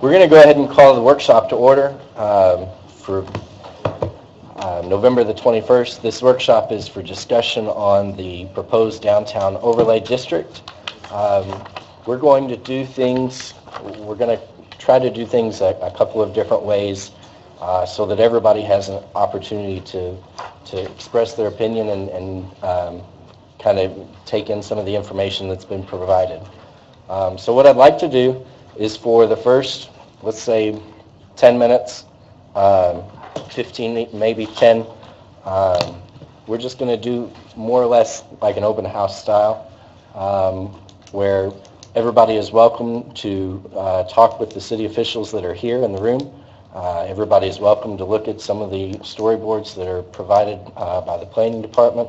We're going to go ahead and call the workshop to order for November the 21st. This workshop is for discussion on the proposed downtown overlay district. We're going to try to do things a couple of different ways so that everybody has an opportunity to express their opinion and kind of take in some of the information that's been provided. So what I'd like to do is for the first, let's say, 10 minutes, 15, maybe 10, we're just going to do more or less like an open house style, where everybody is welcome to talk with the city officials that are here in the room. Everybody is welcome to look at some of the storyboards that are provided by the planning department.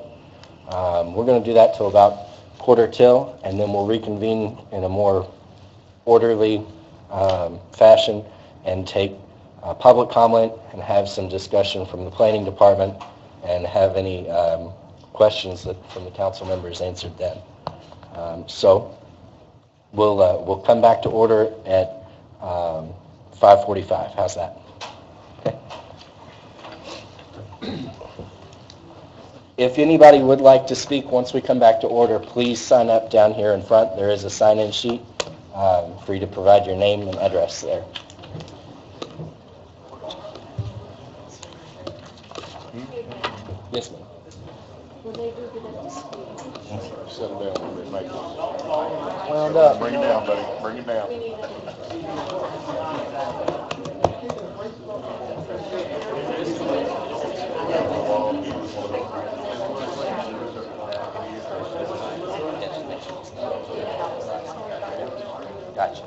We're going to do that till about quarter till, and then we'll reconvene in a more orderly fashion and take public comment and have some discussion from the planning department and have any questions from the council members answered then. So we'll come back to order at 5:45. How's that? Okay. If anybody would like to speak once we come back to order, please sign up down here in front. There is a sign-in sheet for you to provide your name and address there. Yes, ma'am. Settle down. Wound up. Bring it down, buddy. Bring it down. Gotcha.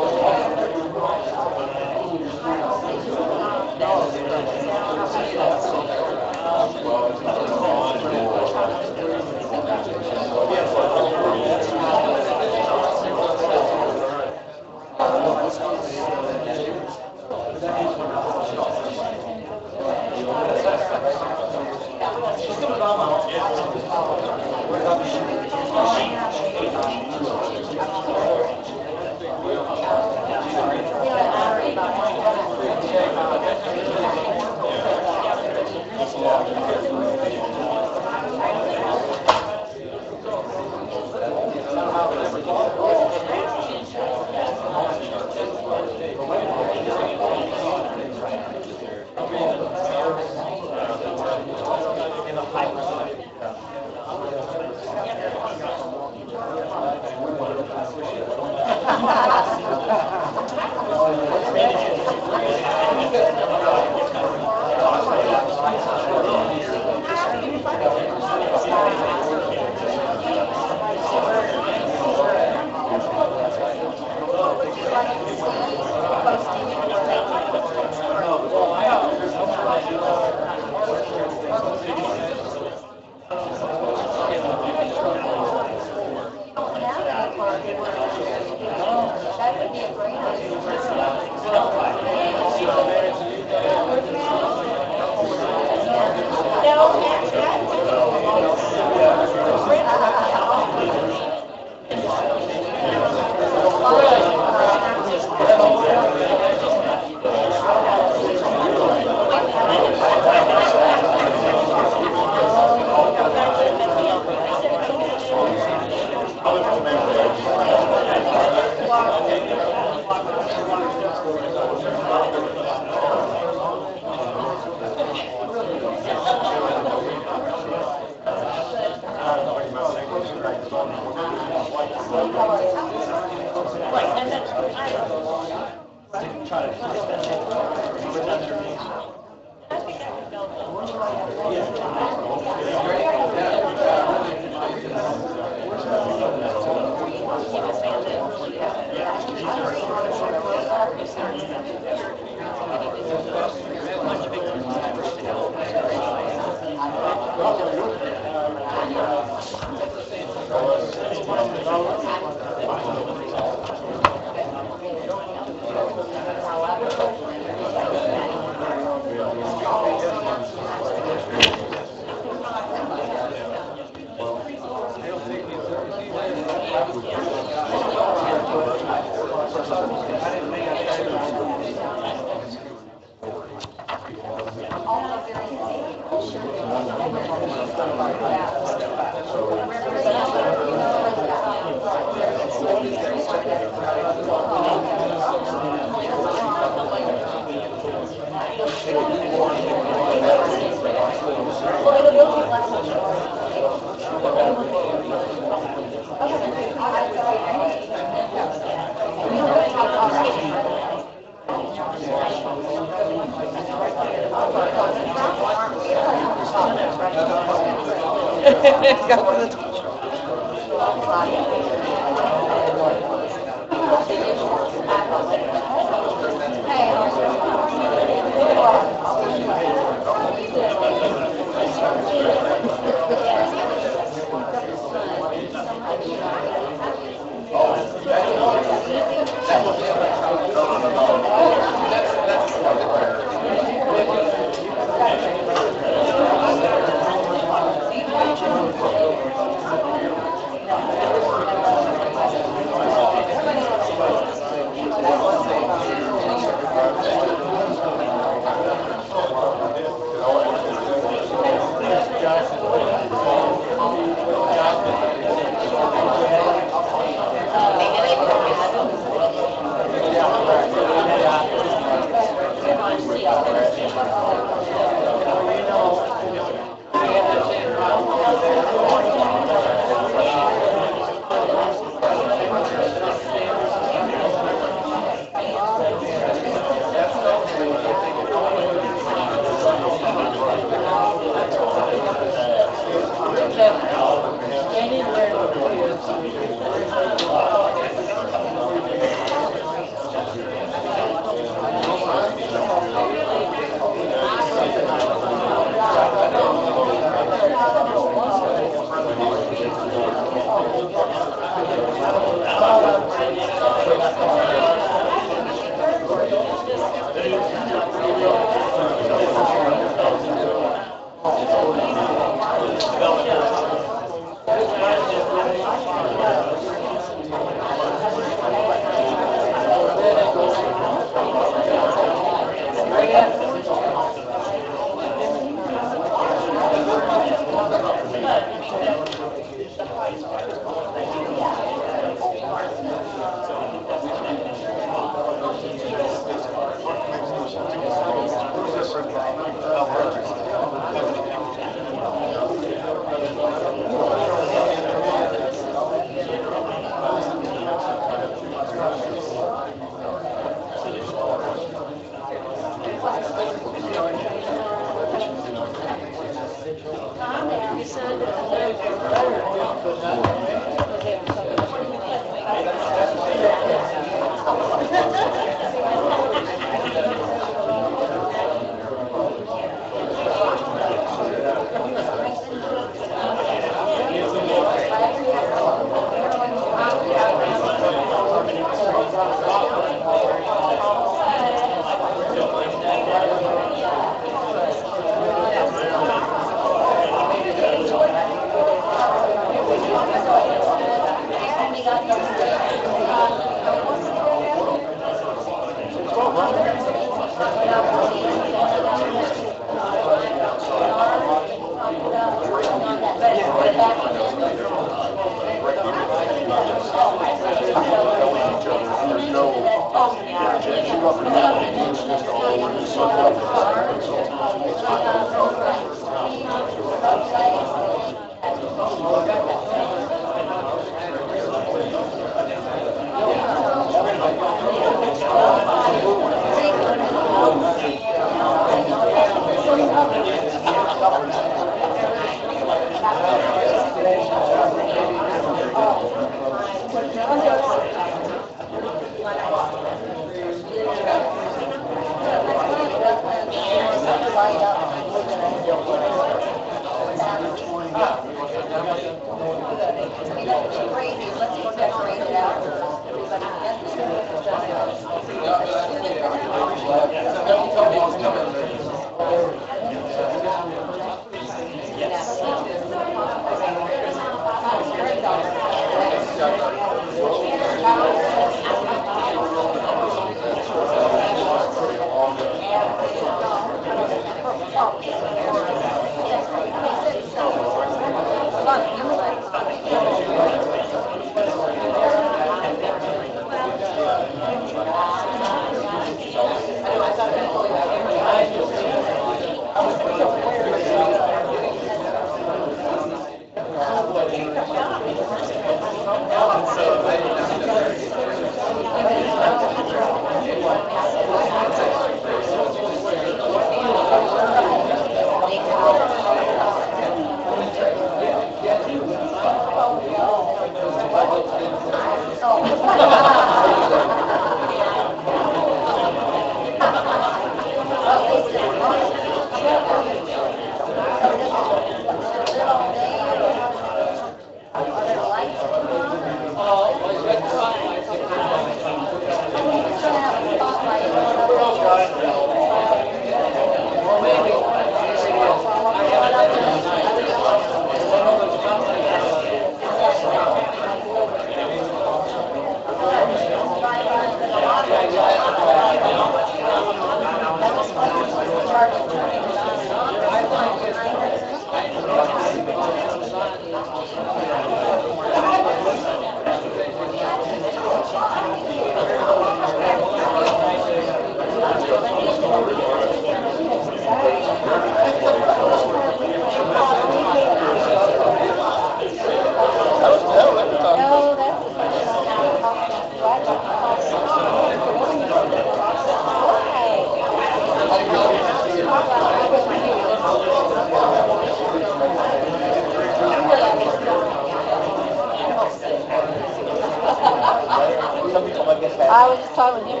I was just talking with him.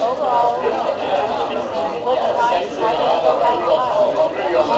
Overall, looks nice. I can't go back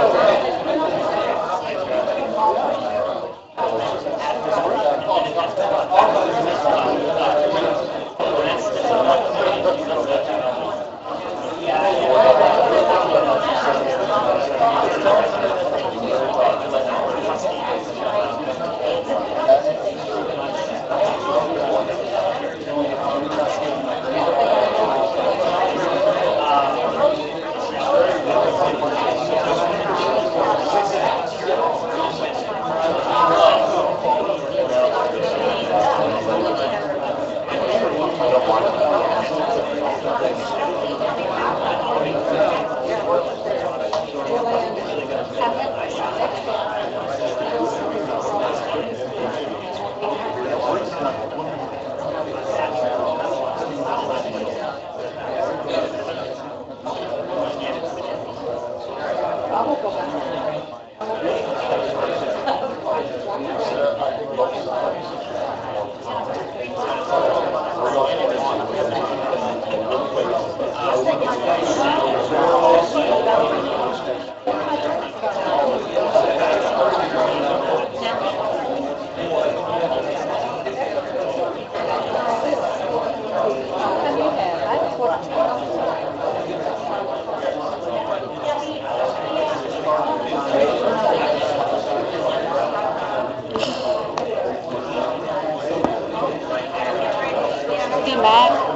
He mad?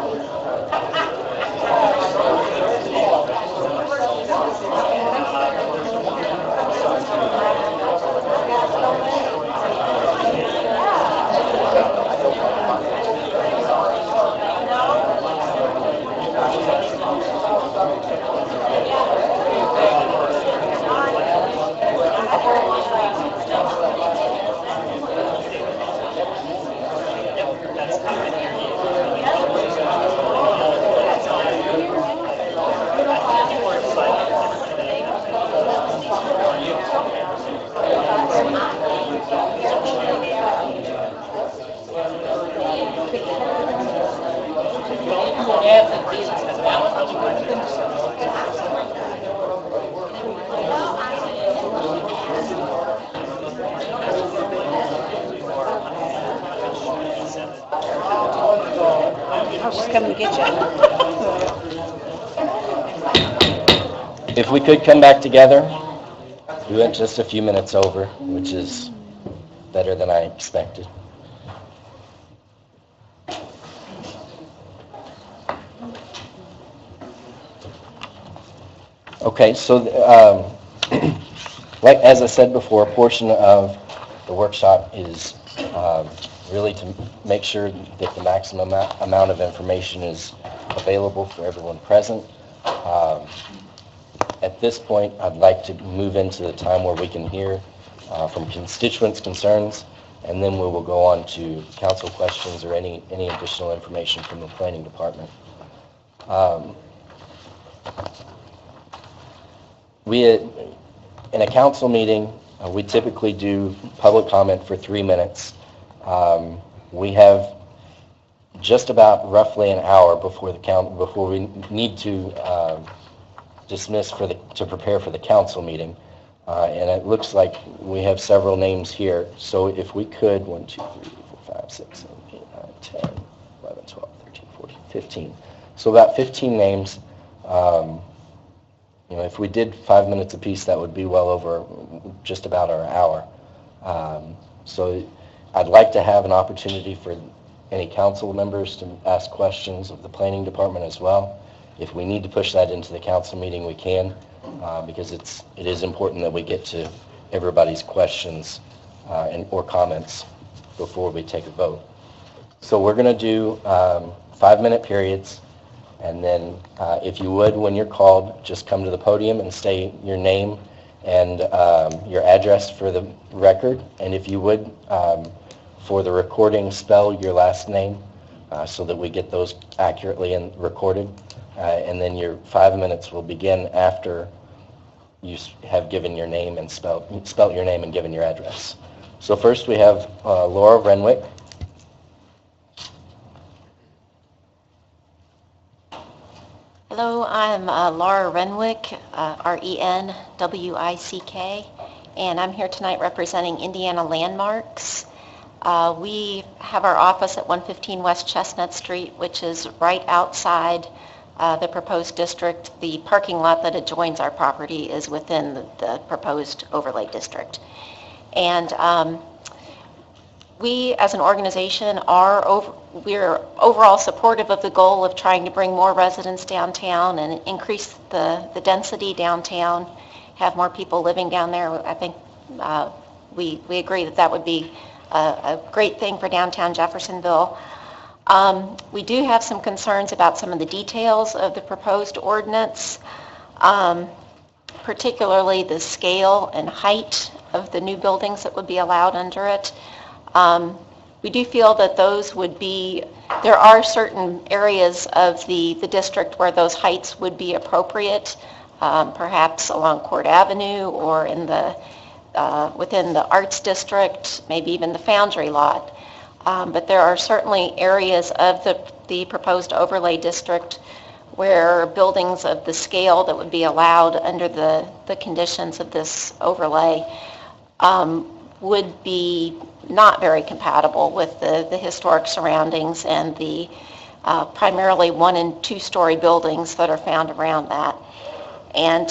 I was just coming to get you. If we could come back together, we went just a few minutes over, which is better than I expected. Okay, so like as I said before, a portion of the workshop is really to make sure that the maximum amount of information is available for everyone present. At this point, I'd like to move into the time where we can hear from constituents' concerns, and then we will go on to council questions or any additional information from the planning department. In a council meeting, we typically do public comment for 3 minutes. We have just about roughly an hour before we need to dismiss to prepare for the council meeting. And it looks like we have several names here. So if we could, 1, 2, 3, 4, 5, 6, 7, 8, 9, 10, 11, 12, 13, 14, 15. So about 15 names. If we did 5 minutes apiece, that would be well over just about our hour. So I'd like to have an opportunity for any council members to ask questions of the planning department as well. If we need to push that into the council meeting, we can, because it is important that we get to everybody's questions or comments before we take a vote. So we're going to do 5-minute periods. And then if you would, when you're called, just come to the podium and say your name and your address for the record. And if you would, for the recording, spell your last name so that we get those accurately and recorded. And then your 5 minutes will begin after you have given your name and spelled your name and given your address. So first we have Laura Renwick. Hello, I'm Laura Renwick, R-E-N-W-I-C-K, and I'm here tonight representing Indiana Landmarks. We have our office at 115 West Chestnut Street, which is right outside the proposed district. The parking lot that adjoins our property is within the proposed overlay district. And we, as an organization, we're overall supportive of the goal of trying to bring more residents downtown and increase the density downtown, have more people living down there. I think we agree that would be a great thing for downtown Jeffersonville. We do have some concerns about some of the details of the proposed ordinance, particularly the scale and height of the new buildings that would be allowed under it. We do feel that there are certain areas of the district where those heights would be appropriate, perhaps along Court Avenue or within the Arts District, maybe even the Foundry lot. But there are certainly areas of the proposed overlay district where buildings of the scale that would be allowed under the conditions of this overlay would be not very compatible with the historic surroundings and the primarily 1- and 2-story buildings that are found around that. And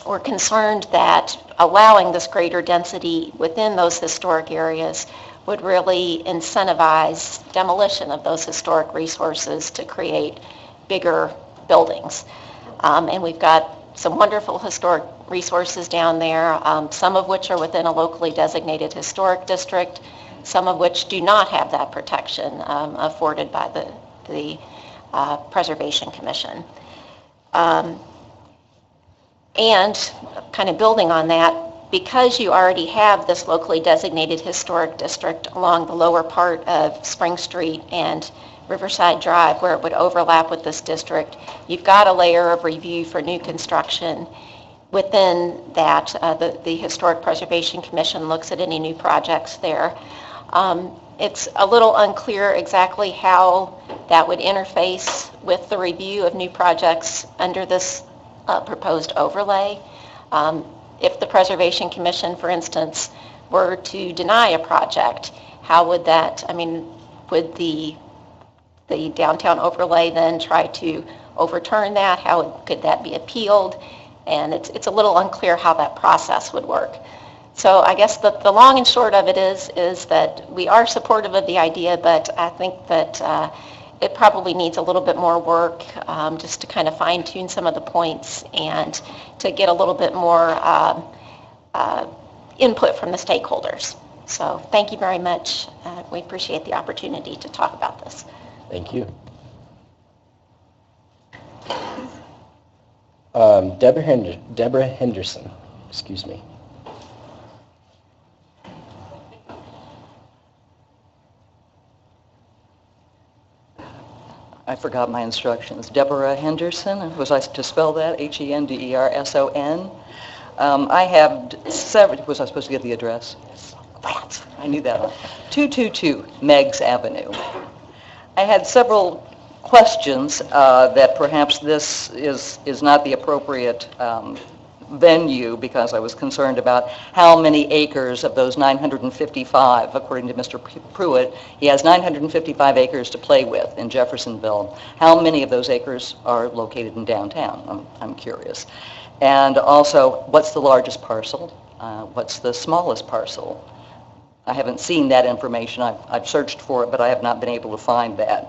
we're concerned that allowing this greater density within those historic areas would really incentivize demolition of those historic resources to create bigger buildings. And we've got some wonderful historic resources down there, some of which are within a locally designated historic district, some of which do not have that protection afforded by the Preservation Commission. And kind of building on that, because you already have this locally designated historic district along the lower part of Spring Street and Riverside Drive where it would overlap with this district, you've got a layer of review for new construction. Within that, the Historic Preservation Commission looks at any new projects there. It's a little unclear exactly how that would interface with the review of new projects under this proposed overlay. If the Preservation Commission, for instance, were to deny a project, how would that, would the downtown overlay then try to overturn that? How could that be appealed? And it's a little unclear how that process would work. So I guess the long and short of it is that we are supportive of the idea, but I think that it probably needs a little bit more work, just to kind of fine tune some of the points and to get a little bit more input from the stakeholders. So thank you very much. We appreciate the opportunity to talk about this. Thank you. Deborah Henderson, excuse me. I forgot my instructions. Deborah Henderson, was I to spell that? Henderson. I have several, was I supposed to get the address? I knew that. 222 Meigs Avenue. I had several questions that perhaps this is not the appropriate venue, because I was concerned about how many acres of those 955, according to Mr. Pruitt, he has 955 acres to play with in Jeffersonville. How many of those acres are located in downtown? I'm curious. And also, what's the largest parcel? What's the smallest parcel? I haven't seen that information. I've searched for it, but I have not been able to find that.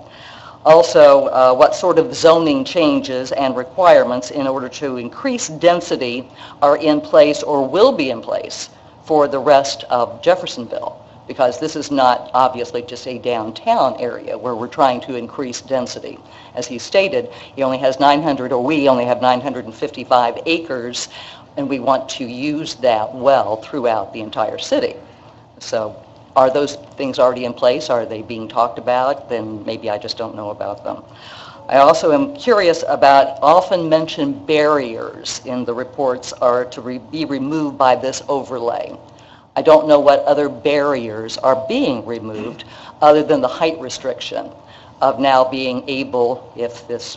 Also, what sort of zoning changes and requirements in order to increase density are in place or will be in place for the rest of Jeffersonville? Because this is not obviously just a downtown area where we're trying to increase density. As he stated, he only has 900, or we only have 955 acres, and we want to use that well throughout the entire city. So are those things already in place? Are they being talked about? Then maybe I just don't know about them. I also am curious about often mentioned barriers in the reports are to be removed by this overlay. I don't know what other barriers are being removed other than the height restriction of now being able, if this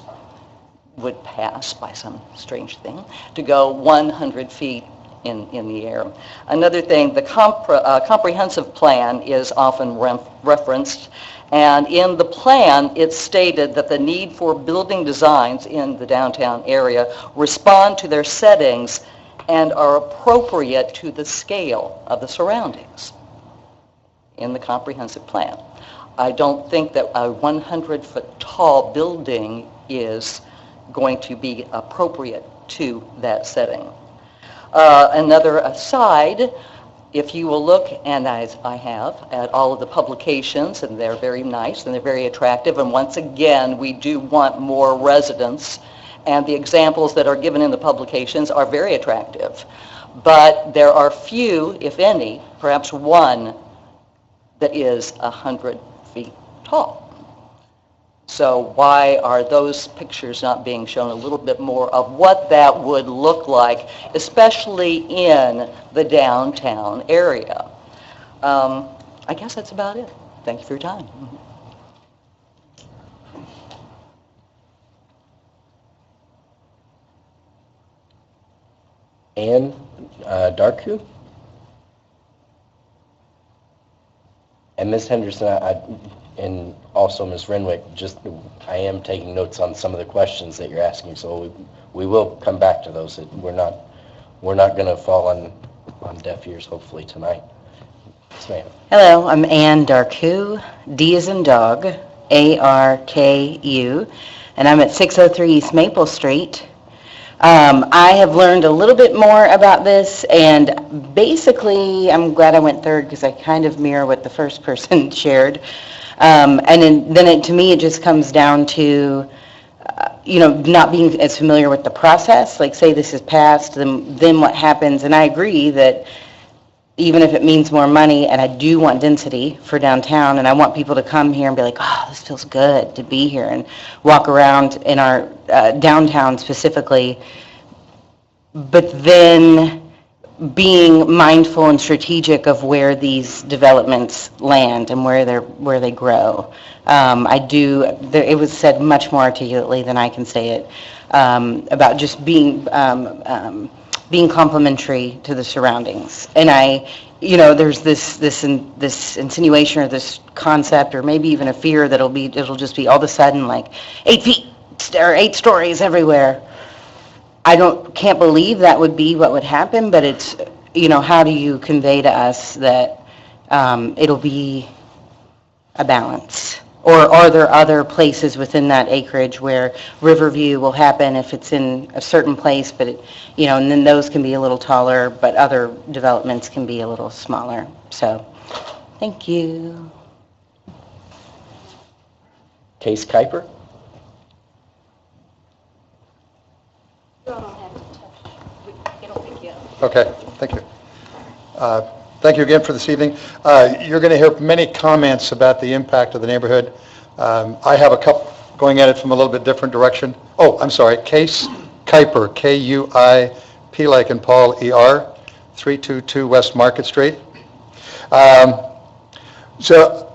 would pass by some strange thing, to go 100 feet in the air. Another thing, the comprehensive plan is often referenced, and in the plan it's stated that the need for building designs in the downtown area respond to their settings and are appropriate to the scale of the surroundings in the comprehensive plan. I don't think that a 100-foot tall building is going to be appropriate to that setting. Another aside, if you will look, and as I have, at all of the publications, and they're very nice and they're very attractive, and once again, we do want more residents, and the examples that are given in the publications are very attractive. But there are few, if any, perhaps one, that is 100 feet tall. So why are those pictures not being shown a little bit more of what that would look like, especially in the downtown area? I guess that's about it. Thank you for your time. Ann Darku? And Ms. Henderson, and also Ms. Renwick, I am taking notes on some of the questions that you're asking, so we will come back to those. We're not going to fall on deaf ears, hopefully, tonight. Yes, ma'am. Hello, I'm Ann Darku, D as in dog, A-R-K-U, and I'm at 603 East Maple Street. I have learned a little bit more about this, and basically, I'm glad I went third because I kind of mirror what the first person shared. And then to me, it just comes down to, not being as familiar with the process. Like, say this is passed, then what happens? And I agree that even if it means more money, and I do want density for downtown, and I want people to come here and be like, oh, this feels good to be here, and walk around in our downtown specifically. But then being mindful and strategic of where these developments land and where they grow. It was said much more articulately than I can say it, about just being complementary to the surroundings. And there's this insinuation or this concept, or maybe even a fear that it'll just be all of a sudden like 8 feet or 8 stories everywhere. can't believe that would be what would happen, but it's, how do you convey to us that it'll be a balance? Or are there other places within that acreage where Riverview will happen if it's in a certain place, but, and then those can be a little taller, but other developments can be a little smaller. So, thank you. Case Kuiper? Okay, thank you. Thank you again for this evening. You're going to hear many comments about the impact of the neighborhood. I have a couple going at it from a little bit different direction. Oh, I'm sorry, Case Kuiper, K-U-I-P like in Paul, E-R, 322 West Market Street. So,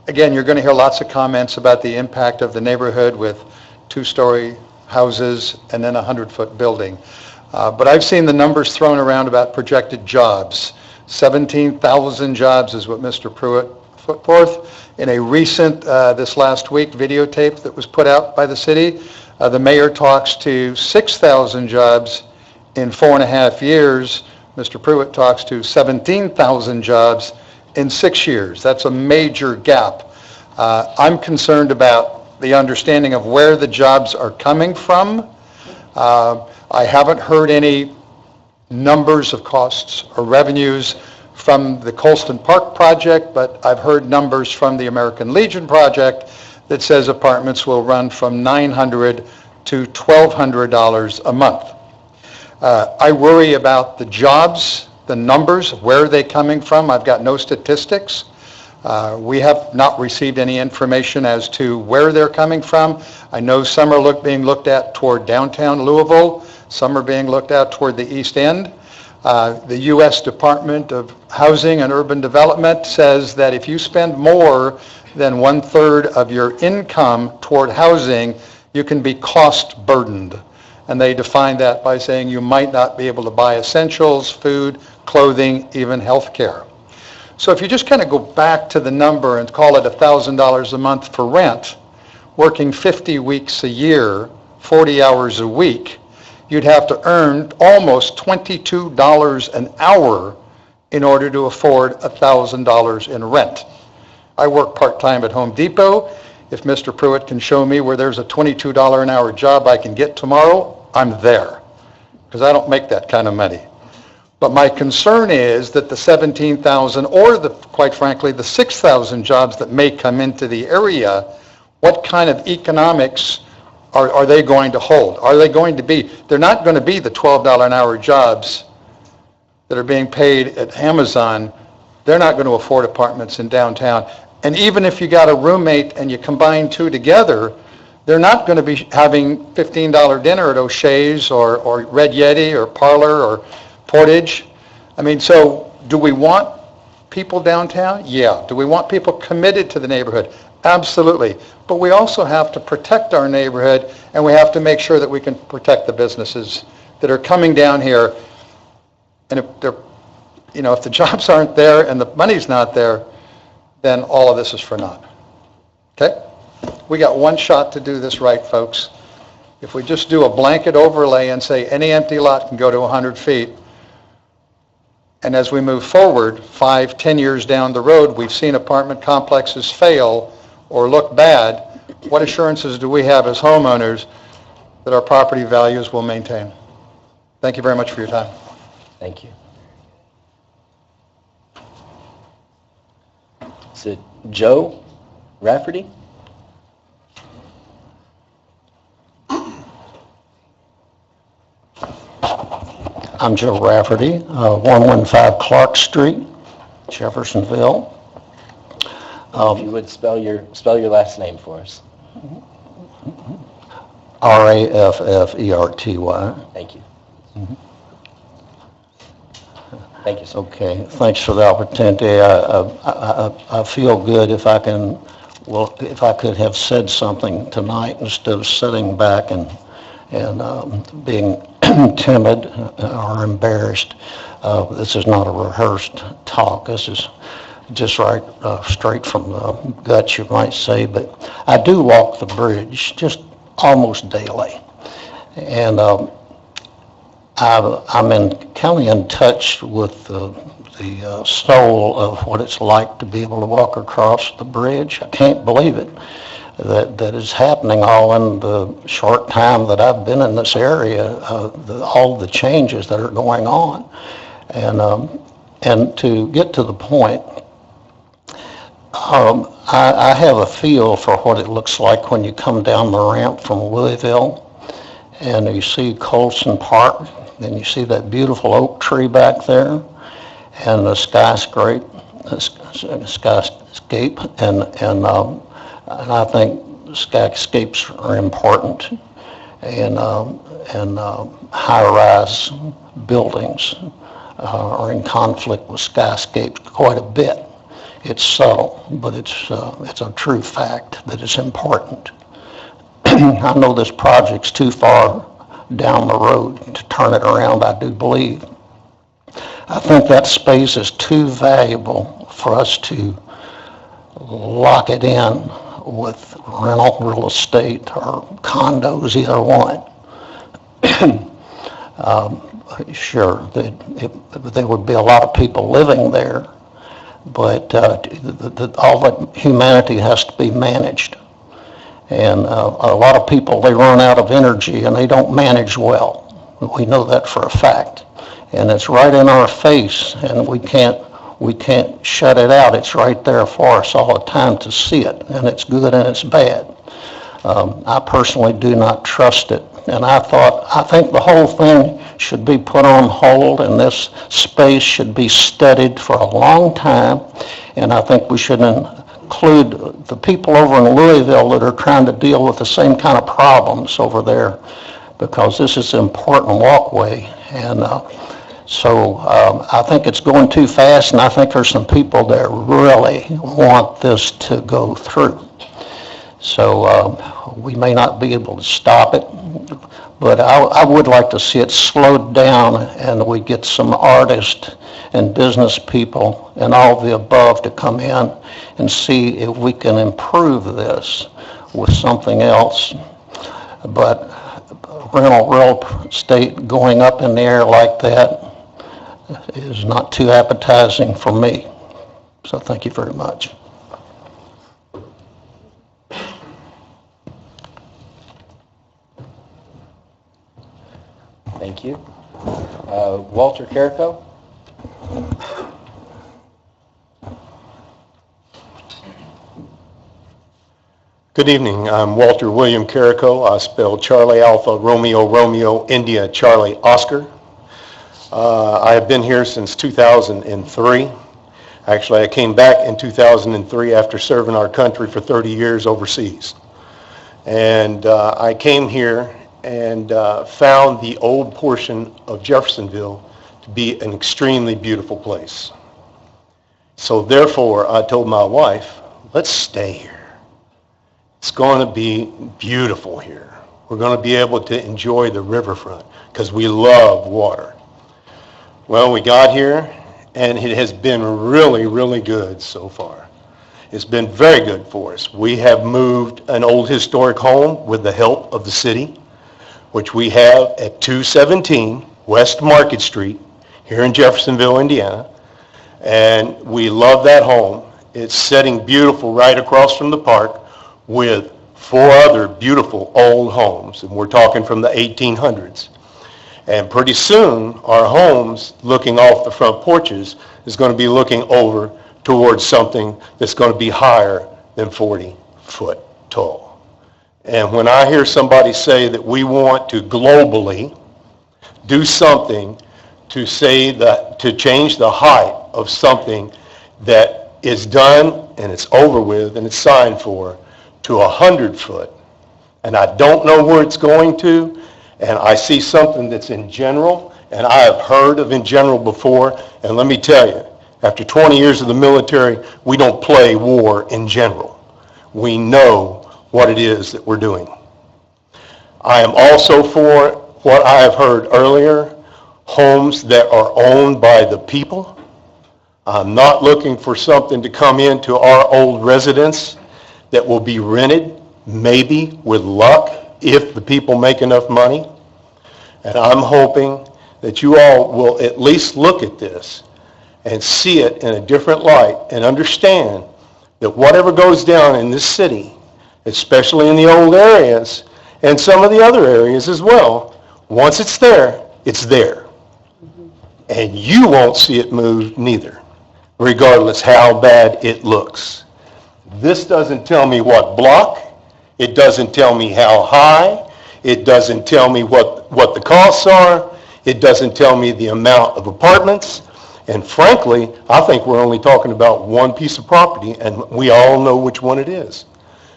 again, you're going to hear lots of comments about the impact of the neighborhood with two-story houses and then a 100-foot building. But I've seen the numbers thrown around about projected jobs. 17,000 jobs is what Mr. Pruitt put forth. In a recent, this last week, videotape that was put out by the city, the mayor talks to 6,000 jobs in 4.5 years. Mr. Pruitt talks to 17,000 jobs in 6 years. That's a major gap. I'm concerned about the understanding of where the jobs are coming from. I haven't heard any numbers of costs or revenues from the Colston Park project, but I've heard numbers from the American Legion project that says apartments will run from $900 to $1,200 a month. I worry about the jobs, the numbers, where are they coming from? I've got no statistics. We have not received any information as to where they're coming from. I know some are being looked at toward downtown Louisville. Some are being looked at toward the East End. The U.S. Department of Housing and Urban Development says that if you spend more than 1/3 of your income toward housing, you can be cost burdened. And they define that by saying you might not be able to buy essentials, food, clothing, even health care. So if you just kind of go back to the number and call it $1,000 a month for rent, working 50 weeks a year, 40 hours a week, you'd have to earn almost $22 an hour in order to afford $1,000 in rent. I work part-time at Home Depot. If Mr. Pruitt can show me where there's a $22 an hour job I can get tomorrow, I'm there, because I don't make that kind of money. But my concern is that the 17,000 or quite frankly, the 6,000 jobs that may come into the area, what kind of economics are they going to hold? Are they going to be, they're not going to be the $12 an hour jobs that are being paid at Amazon. They're not going to afford apartments in downtown. And even if you got a roommate and you combine two together, they're not going to be having $15 dinner at O'Shea's or Red Yeti or Parlor or Portage. I mean, so do we want people downtown? Yeah. Do we want people committed to the neighborhood? Absolutely. But we also have to protect our neighborhood, and we have to make sure that we can protect the businesses that are coming down here. And if they're, if the jobs aren't there and the money's not there, then all of this is for naught. Okay? We got one shot to do this right, folks. If we just do a blanket overlay and say any empty lot can go to 100 feet, and as we move forward, 5, 10 years down the road, we've seen apartment complexes fail or look bad, what assurances do we have as homeowners that our property values will maintain? Thank you very much for your time. Thank you. Is it Joe Rafferty? I'm Joe Rafferty, 115 Clark Street, Jeffersonville. If you would spell your last name for us. Rafferty. Thank you. Thank you, sir. Okay, thanks for the opportunity. I feel good if I could have said something tonight instead of sitting back and being timid or embarrassed. This is not a rehearsed talk. This is just straight from the guts, you might say. But I do walk the bridge just almost daily. And I'm kind of in touch with the soul of what it's like to be able to walk across the bridge. I can't believe it, that is happening all in the short time that I've been in this area, all the changes that are going on. And to get to the point, I have a feel for what it looks like when you come down the ramp from Louisville and you see Colson Park, and you see that beautiful oak tree back there, and the skyscape, and I think skyscapes are important, and high-rise buildings are in conflict with skyscapes quite a bit. It's subtle, but it's a true fact that it's important. I know this project's too far down the road to turn it around, I do believe. I think that space is too valuable for us to lock it in with rental real estate or condos, either one. Sure, there would be a lot of people living there, but all that humanity has to be managed. And a lot of people, they run out of energy and they don't manage well. We know that for a fact. And it's right in our face, and we can't shut it out. It's right there for us all the time to see it, and it's good and it's bad. I personally do not trust it. And I think the whole thing should be put on hold, and this space should be studied for a long time. And I think we should include the people over in Louisville that are trying to deal with the same kind of problems over there, because this is an important walkway. And so I think it's going too fast, and I think there's some people that really want this to go through. So we may not be able to stop it, but I would like to see it slowed down, and we get some artists and business people and all the above to come in and see if we can improve this with something else. But rental real estate going up in the air like that is not too appetizing for me. So thank you very much. Thank you. Walter Carrico? Good evening. I'm Walter William Carrico. I spell Charlie Alpha Romeo Romeo India Charlie Oscar. I have been here since 2003. Actually, I came back in 2003 after serving our country for 30 years overseas. And I came here and found the old portion of Jeffersonville to be an extremely beautiful place. So therefore, I told my wife, let's stay here. It's going to be beautiful here. We're going to be able to enjoy the riverfront because we love water. Well, we got here, and it has been really, really good so far. It's been very good for us. We have moved an old historic home with the help of the city, which we have at 217 West Market Street here in Jeffersonville, Indiana. And we love that home. It's sitting beautiful right across from the park with 4 other beautiful old homes. And we're talking from the 1800s. And pretty soon, our homes looking off the front porches is going to be looking over towards something that's going to be higher than 40 foot tall. And when I hear somebody say that we want to globally do something to say that, to change the height of something that is done and it's over with and it's signed for to 100 foot, and I don't know where it's going to, and I see something that's in general, and I have heard of in general before, and let me tell you, after 20 years of the military, we don't play war in general. We know what it is that we're doing. I am also for what I have heard earlier, homes that are owned by the people. I'm not looking for something to come into our old residence that will be rented, maybe with luck, if the people make enough money. And I'm hoping that you all will at least look at this and see it in a different light and understand that whatever goes down in this city, especially in the old areas and some of the other areas as well, once it's there, it's there. And you won't see it move neither, regardless how bad it looks. This doesn't tell me what block, it doesn't tell me how high, it doesn't tell me what the costs are, it doesn't tell me the amount of apartments, and frankly, I think we're only talking about one piece of property, and we all know which one it is.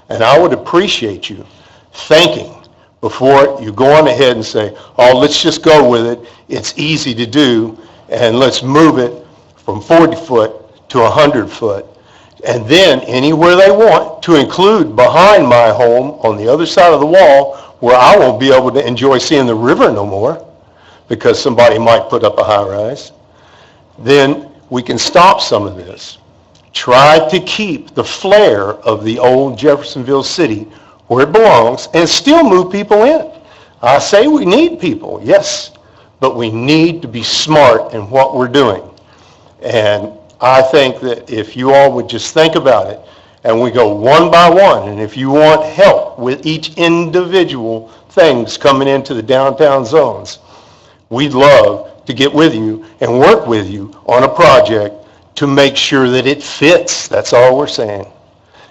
And I would appreciate you thinking before you go on ahead and say, oh, let's just go with it, it's easy to do, and let's move it from 40 foot to 100 foot. And then anywhere they want to include behind my home on the other side of the wall where I won't be able to enjoy seeing the river no more because somebody might put up a high-rise, then we can stop some of this. Try to keep the flair of the old Jeffersonville city where it belongs and still move people in. I say we need people, yes, but we need to be smart in what we're doing. And I think that if you all would just think about it, and we go one by one, and if you want help with each individual things coming into the downtown zones, we'd love to get with you and work with you on a project to make sure that it fits. That's all we're saying.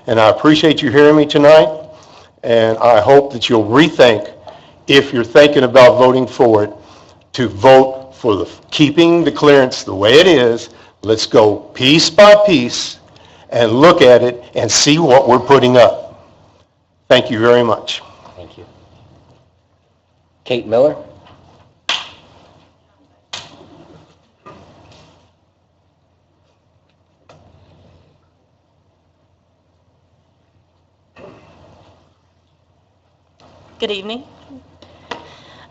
And I appreciate you hearing me tonight, and I hope that you'll rethink, if you're thinking about voting for it, to vote for keeping the clearance the way it is. Let's go piece by piece and look at it and see what we're putting up. Thank you very much. Thank you. Kate Miller? Good evening.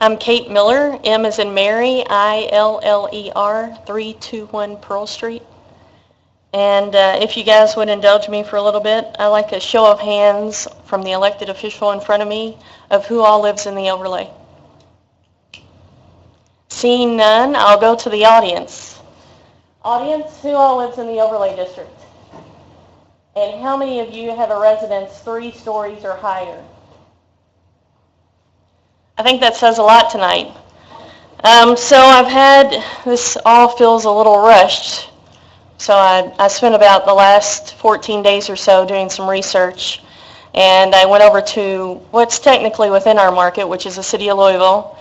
I'm Kate Miller, M as in Mary, I-L-L-E-R, 321 Pearl Street. And if you guys would indulge me for a little bit, I'd like a show of hands from the elected official in front of me of who all lives in the overlay. Seeing none, I'll go to the audience. Audience, who all lives in the overlay district? And how many of you have a residence 3 stories or higher? I think that says a lot tonight. So I've had, this all feels a little rushed. So I spent about the last 14 days or so doing some research, and I went over to what's technically within our market, which is the city of Louisville,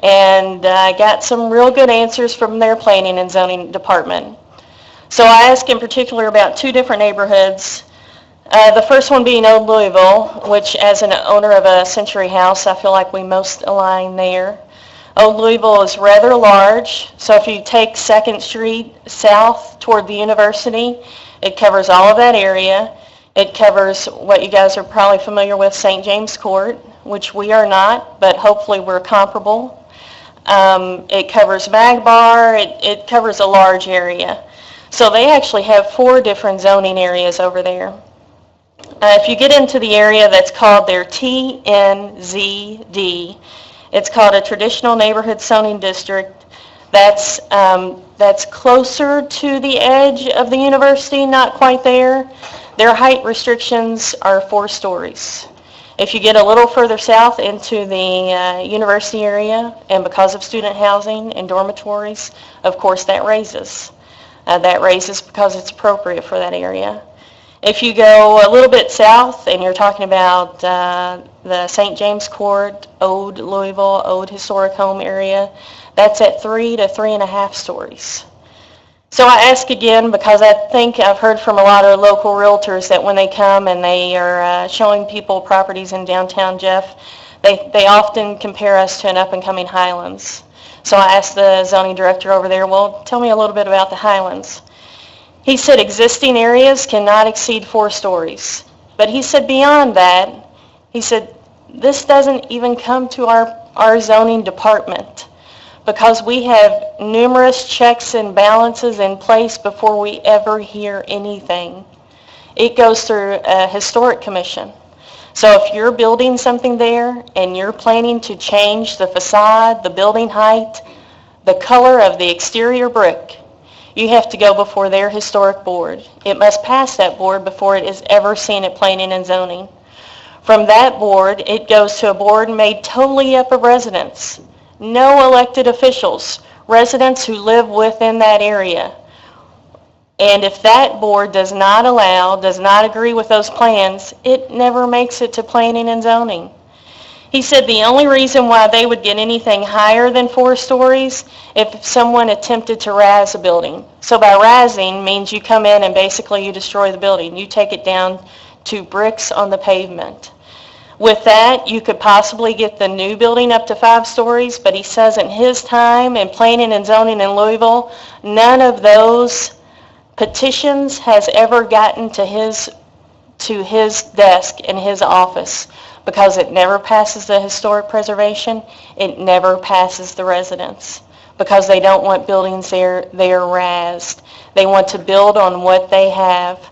and I got some real good answers from their planning and zoning department. So I asked in particular about 2 different neighborhoods. The first one being Old Louisville, which as an owner of a Century House, I feel like we most align there. Old Louisville is rather large, so if you take 2nd Street south toward the university, it covers all of that area. It covers what you guys are probably familiar with, St. James Court, which we are not, but hopefully we're comparable. It covers Mag Bar, it covers a large area. So they actually have 4 different zoning areas over there. If you get into the area that's called their TNZD, it's called a Traditional Neighborhood Zoning District. That's closer to the edge of the university, not quite there. Their height restrictions are 4 stories. If you get a little further south into the university area, and because of student housing and dormitories, of course that raises. That raises because it's appropriate for that area. If you go a little bit south and you're talking about the St. James Court, Old Louisville, Old Historic Home area, that's at 3 to 3.5 stories. So I ask again because I think I've heard from a lot of local realtors that when they come and they are showing people properties in downtown Jeff, they often compare us to an up-and-coming Highlands. So I asked the zoning director over there, well, tell me a little bit about the Highlands. He said existing areas cannot exceed 4 stories. But he said beyond that, he said this doesn't even come to our zoning department because we have numerous checks and balances in place before we ever hear anything. It goes through a historic commission. So if you're building something there and you're planning to change the facade, the building height, the color of the exterior brick, you have to go before their historic board. It must pass that board before it is ever seen at planning and zoning. From that board, it goes to a board made totally up of residents. No elected officials, residents who live within that area. And if that board does not agree with those plans, it never makes it to planning and zoning. He said the only reason why they would get anything higher than 4 stories if someone attempted to razz a building. So by razzing means you come in and basically you destroy the building. You take it down to bricks on the pavement. With that, you could possibly get the new building up to 5 stories, but he says in his time in planning and zoning in Louisville, none of those petitions has ever gotten to his desk in his office because it never passes the historic preservation, it never passes the residents because they don't want buildings there razzed. They want to build on what they have.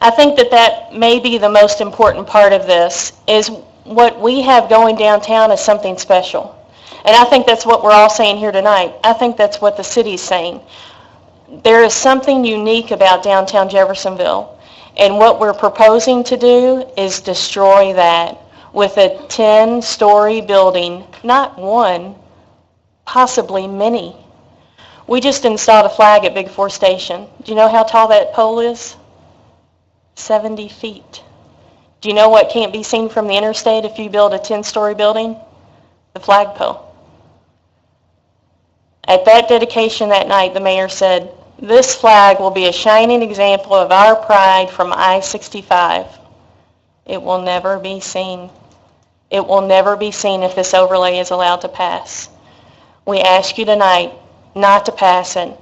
I think that may be the most important part of this, is what we have going downtown is something special. And I think that's what we're all saying here tonight. I think that's what the city's saying. There is something unique about downtown Jeffersonville. And what we're proposing to do is destroy that with a 10-story building, not one, possibly many. We just installed a flag at Big Four Station. Do you know how tall that pole is? 70 feet. Do you know what can't be seen from the interstate if you build a 10-story building? The flagpole. At that dedication that night, the mayor said, "This flag will be a shining example of our pride from I-65. It will never be seen. It will never be seen if this overlay is allowed to pass." We ask you tonight not to pass it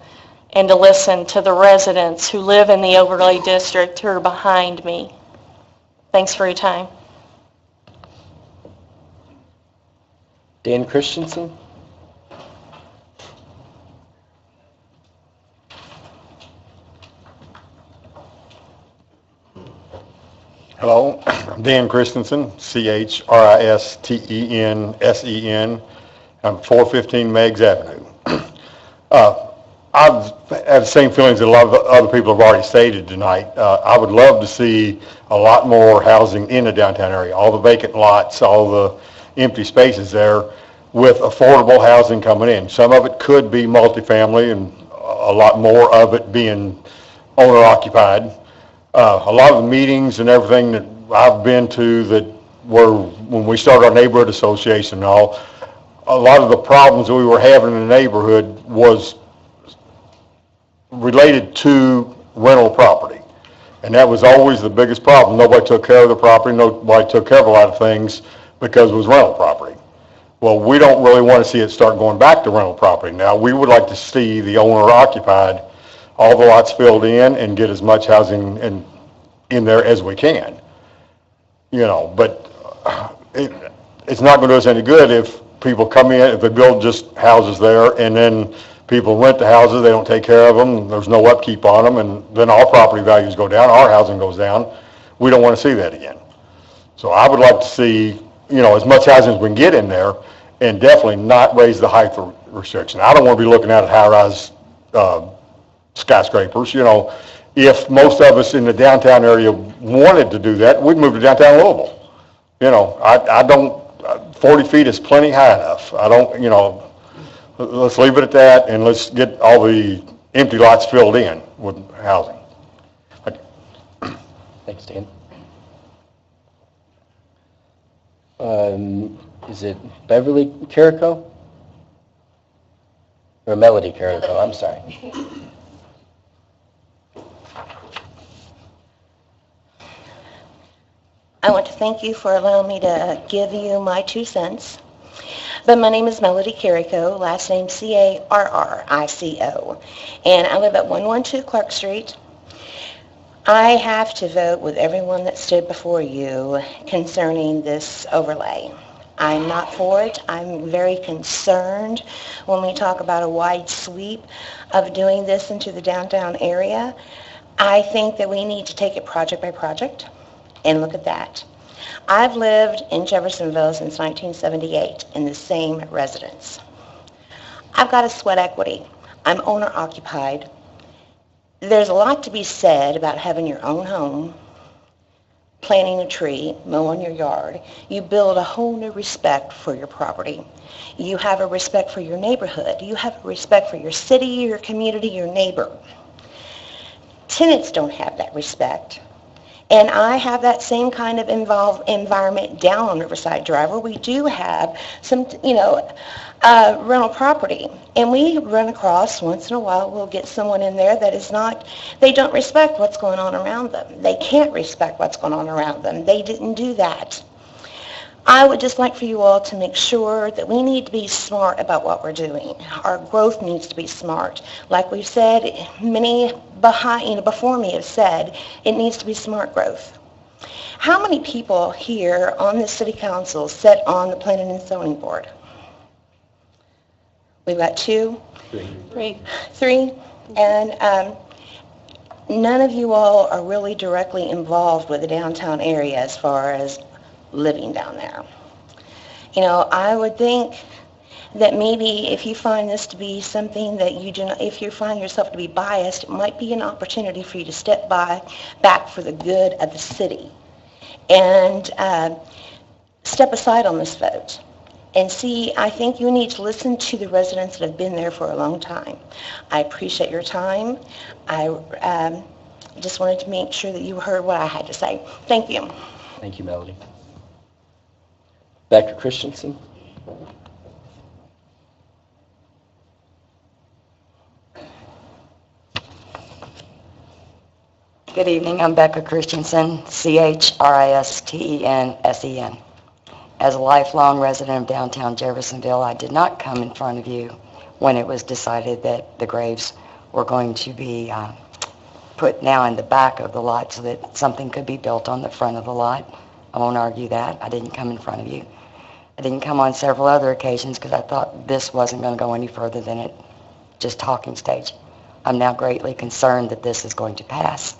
and to listen to the residents who live in the overlay district who are behind me. Thanks for your time. Dan Christensen? Hello, I'm Dan Christensen, Christensen. I'm 415 Meigs Avenue. I've had the same feelings that a lot of other people have already stated tonight. I would love to see a lot more housing in the downtown area, all the vacant lots, all the empty spaces there, with affordable housing coming in. Some of it could be multifamily and a lot more of it being owner-occupied. A lot of the meetings and everything that I've been to that were when we started our neighborhood association and all, a lot of the problems that we were having in the neighborhood was related to rental property. And that was always the biggest problem. Nobody took care of the property, nobody took care of a lot of things because it was rental property. Well, we don't really want to see it start going back to rental property now. We would like to see the owner occupied, all the lots filled in, and get as much housing in there as we can. You know, but it's not going to do us any good if people come in, if they build just houses there, and then people rent the houses, they don't take care of them, there's no upkeep on them, and then our property values go down, our housing goes down. We don't want to see that again. So I would like to see, you know, as much housing as we can get in there, and definitely not raise the height restriction. I don't want to be looking at high-rise skyscrapers. You know, if most of us in the downtown area wanted to do that, we'd move to downtown Louisville. You know, I don't, 40 feet is plenty high enough. I don't, you know, let's leave it at that, and let's get all the empty lots filled in with housing. Thanks, Dan. Is it Beverly Carrico? Or Melody Carrico, I'm sorry. I want to thank you for allowing me to give you my 2 cents. But my name is Melody Carrico, last name Carrico, and I live at 112 Clark Street. I have to vote with everyone that stood before you concerning this overlay. I'm not for it. I'm very concerned when we talk about a wide sweep of doing this into the downtown area. I think that we need to take it project by project and look at that. I've lived in Jeffersonville since 1978 in the same residence. I've got a sweat equity. I'm owner occupied. There's a lot to be said about having your own home, planting a tree, mowing your yard. You build a whole new respect for your property. You have a respect for your neighborhood. You have a respect for your city, your community, your neighbor. Tenants don't have that respect. And I have that same kind of environment down on Riverside Drive, where we do have some, rental property. And we run across, once in a while, we'll get someone in there that is not, they don't respect what's going on around them. They can't respect what's going on around them. They didn't do that. I would just like for you all to make sure that we need to be smart about what we're doing. Our growth needs to be smart. Like we've said, many before me have said, it needs to be smart growth. How many people here on the city council sit on the planning and zoning board? We've got 2? 3. And none of you all are really directly involved with the downtown area as far as living down there. I would think that maybe if you find this to be something that you do not, if you find yourself to be biased, it might be an opportunity for you to step back for the good of the city and step aside on this vote. And see, I think you need to listen to the residents that have been there for a long time. I appreciate your time. I just wanted to make sure that you heard what I had to say. Thank you. Thank you, Melody. Becca Christensen? Good evening, I'm Becca Christensen, Christensen. As a lifelong resident of downtown Jeffersonville, I did not come in front of you when it was decided that the graves were going to be put now in the back of the lot so that something could be built on the front of the lot. I won't argue that. I didn't come in front of you. I didn't come on several other occasions because I thought this wasn't going to go any further than it just talking stage. I'm now greatly concerned that this is going to pass.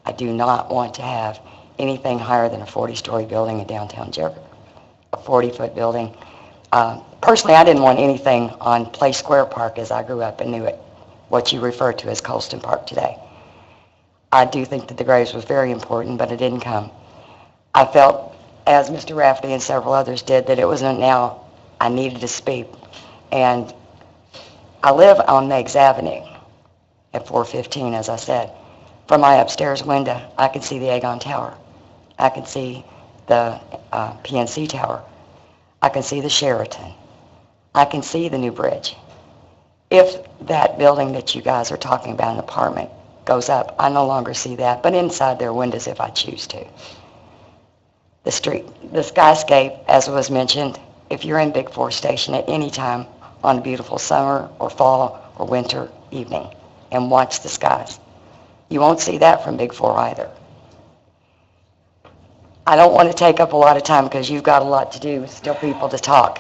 I do not want to have anything higher than a 40-story building in downtown Jefferson, a 40-foot building. Personally, I didn't want anything on Place Square Park as I grew up and knew it, what you refer to as Colston Park today. I do think that the graves was very important, but it didn't come. I felt, as Mr. Rafferty and several others did, that it wasn't now I needed to speak. And I live on Meigs Avenue at 415, as I said. From my upstairs window, I can see the Aegon Tower. I can see the PNC Tower. I can see the Sheraton. I can see the new bridge. If that building that you guys are talking about, an apartment, goes up, I no longer see that, but inside their windows if I choose to. The street, the skyscape, as was mentioned, if you're in Big Four Station at any time on a beautiful summer or fall or winter evening and watch the skies, you won't see that from Big Four either. I don't want to take up a lot of time because you've got a lot to do, still people to talk,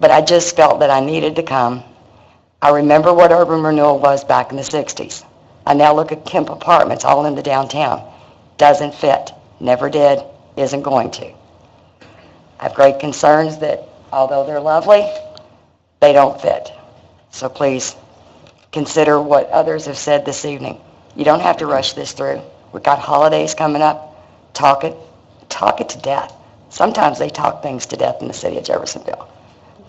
but I just felt that I needed to come. I remember what urban renewal was back in the 60s. I now look at Kemp Apartments all in the downtown. Doesn't fit, never did, isn't going to. I have great concerns that although they're lovely, they don't fit. So please consider what others have said this evening. You don't have to rush this through. We've got holidays coming up. Talk it to death. Sometimes they talk things to death in the city of Jeffersonville.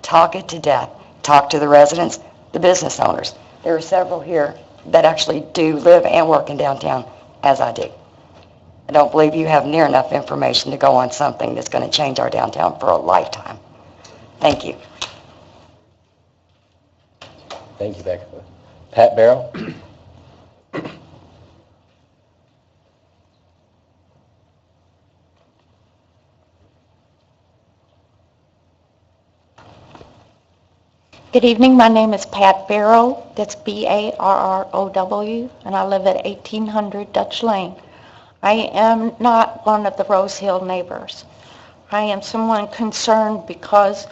Talk it to death. Talk to the residents, the business owners. There are several here that actually do live and work in downtown, as I do. I don't believe you have near enough information to go on something that's going to change our downtown for a lifetime. Thank you. Thank you, Becca. Pat Barrow? Good evening, my name is Pat Barrow, that's B-A-R-R-O-W, and I live at 1800 Dutch Lane. I am not one of the Rose Hill neighbors. I am someone concerned because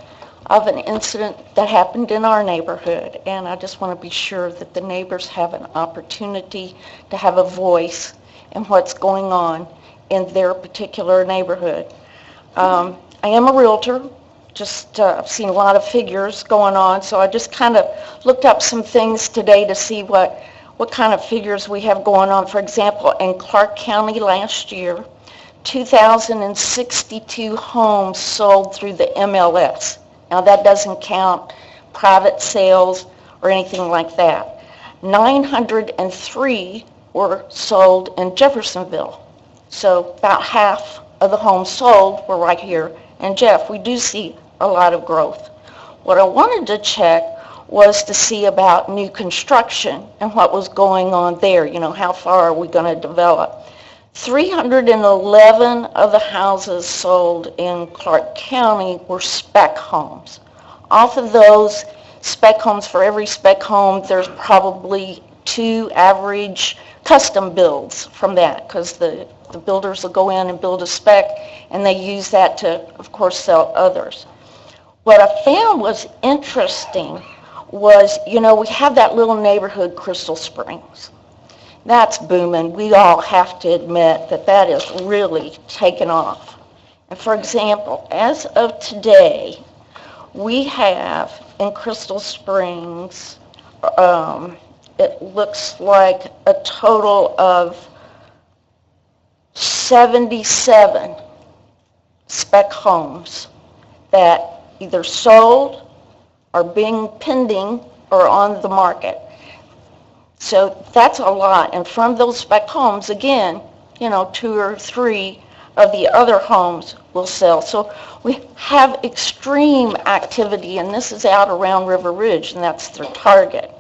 of an incident that happened in our neighborhood, and I just want to be sure that the neighbors have an opportunity to have a voice in what's going on in their particular neighborhood. I am a Realtor, just, I've seen a lot of figures going on, so I just kind of looked up some things today to see what kind of figures we have going on. For example, in Clark County last year, 2,062 homes sold through the MLS. Now, that doesn't count private sales or anything like that. 903 were sold in Jeffersonville. So about half of the homes sold were right here in Jeff. We do see a lot of growth. What I wanted to check was to see about new construction and what was going on there. You know, how far are we going to develop? 311 of the houses sold in Clark County were spec homes. Off of those spec homes, for every spec home, there's probably 2 average custom builds from that, because the builders will go in and build a spec, and they use that to, of course, sell others. What I found was interesting was, you know, we have that little neighborhood, Crystal Springs. That's booming. We all have to admit that that is really taken off. And for example, as of today, we have in Crystal Springs, it looks like a total of 77 spec homes that either sold, are being pending, or on the market. So that's a lot. And from those spec homes, again, you know, 2 or 3 of the other homes will sell. So we have extreme activity, and this is out around River Ridge, and that's their target.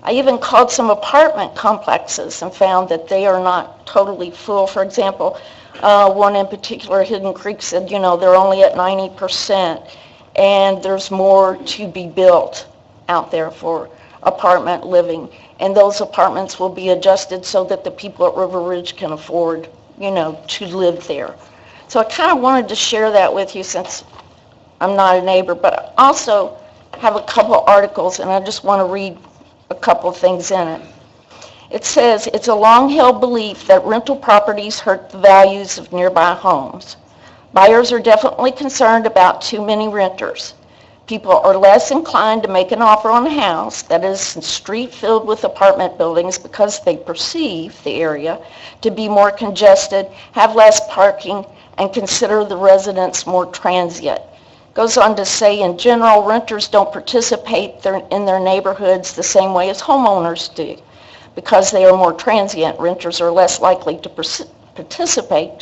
I even called some apartment complexes and found that they are not totally full. For example, one in particular, Hidden Creek, said, you know, they're only at 90%, and there's more to be built out there for apartment living. And those apartments will be adjusted so that the people at River Ridge can afford, you know, to live there. So I kind of wanted to share that with you since I'm not a neighbor, but I also have a couple articles, and I just want to read a couple things in it. It says, it's a long-held belief that rental properties hurt the values of nearby homes. Buyers are definitely concerned about too many renters. People are less inclined to make an offer on a house that is a street filled with apartment buildings because they perceive the area to be more congested, have less parking, and consider the residents more transient. Goes on to say, in general, renters don't participate in their neighborhoods the same way as homeowners do. Because they are more transient, renters are less likely to participate,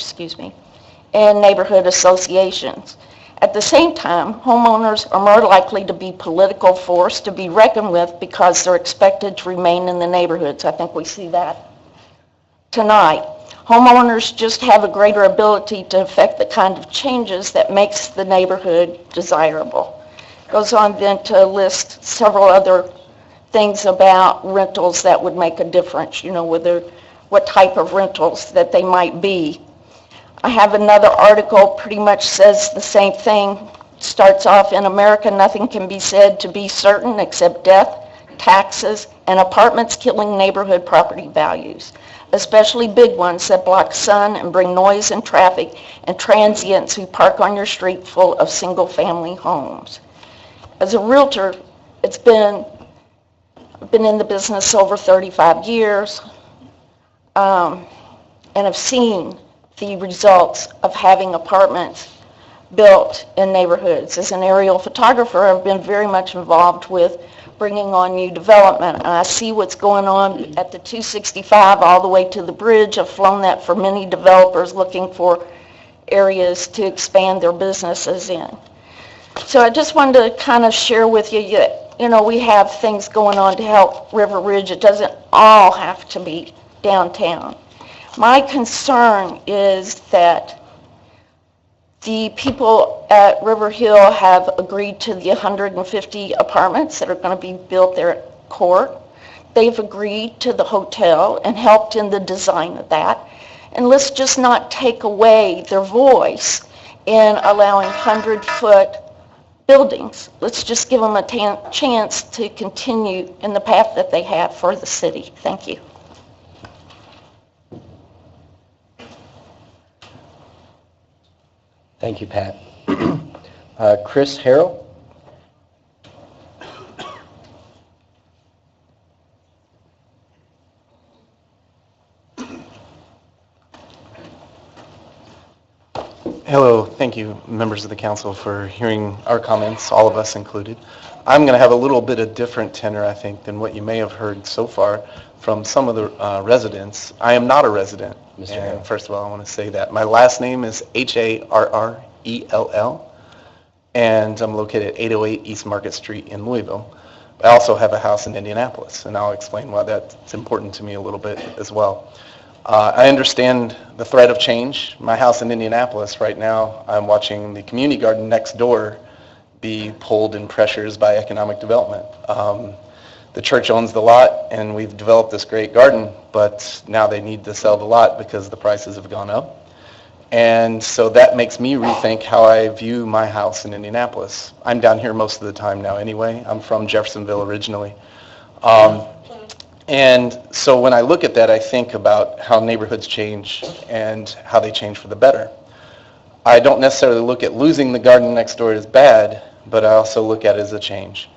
in neighborhood associations. At the same time, homeowners are more likely to be political force to be reckoned with because they're expected to remain in the neighborhoods. I think we see that tonight. Homeowners just have a greater ability to affect the kind of changes that makes the neighborhood desirable. Goes on then to list several other things about rentals that would make a difference, you know, what type of rentals that they might be. I have another article, pretty much says the same thing. Starts off, in America, nothing can be said to be certain except death, taxes, and apartments killing neighborhood property values, especially big ones that block sun and bring noise and traffic, and transients who park on your street full of single-family homes. As a realtor, I've been in the business over 35 years, and I've seen the results of having apartments built in neighborhoods. As an aerial photographer, I've been very much involved with bringing on new development. And I see what's going on at the 265 all the way to the bridge. I've flown that for many developers looking for areas to expand their businesses in. So I just wanted to kind of share with you, you know, we have things going on to help River Ridge. It doesn't all have to be downtown. My concern is that the people at River Hill have agreed to the 150 apartments that are going to be built there at Court. They've agreed to the hotel and helped in the design of that. And let's just not take away their voice in allowing 100-foot buildings. Let's just give them a chance to continue in the path that they have for the city. Thank you. Thank you, Pat. Chris Harrell? Hello, thank you, members of the council, for hearing our comments, all of us included. I'm going to have a little bit of different tenor, I think, than what you may have heard so far from some of the residents. I am not a resident, Mr. and Harrell. first of all, I want to say that. My last name is Harrell, and I'm located at 808 East Market Street in Louisville. I also have a house in Indianapolis, and I'll explain why that's important to me a little bit as well. I understand the threat of change. My house in Indianapolis right now, I'm watching the community garden next door be pulled in pressures by economic development. The church owns the lot, and we've developed this great garden, but now they need to sell the lot because the prices have gone up. And so that makes me rethink how I view my house in Indianapolis. I'm down here most of the time now anyway. I'm from Jeffersonville originally. And so when I look at that, I think about how neighborhoods change and how they change for the better. I don't necessarily look at losing the garden next door as bad, but I also look at it as a change.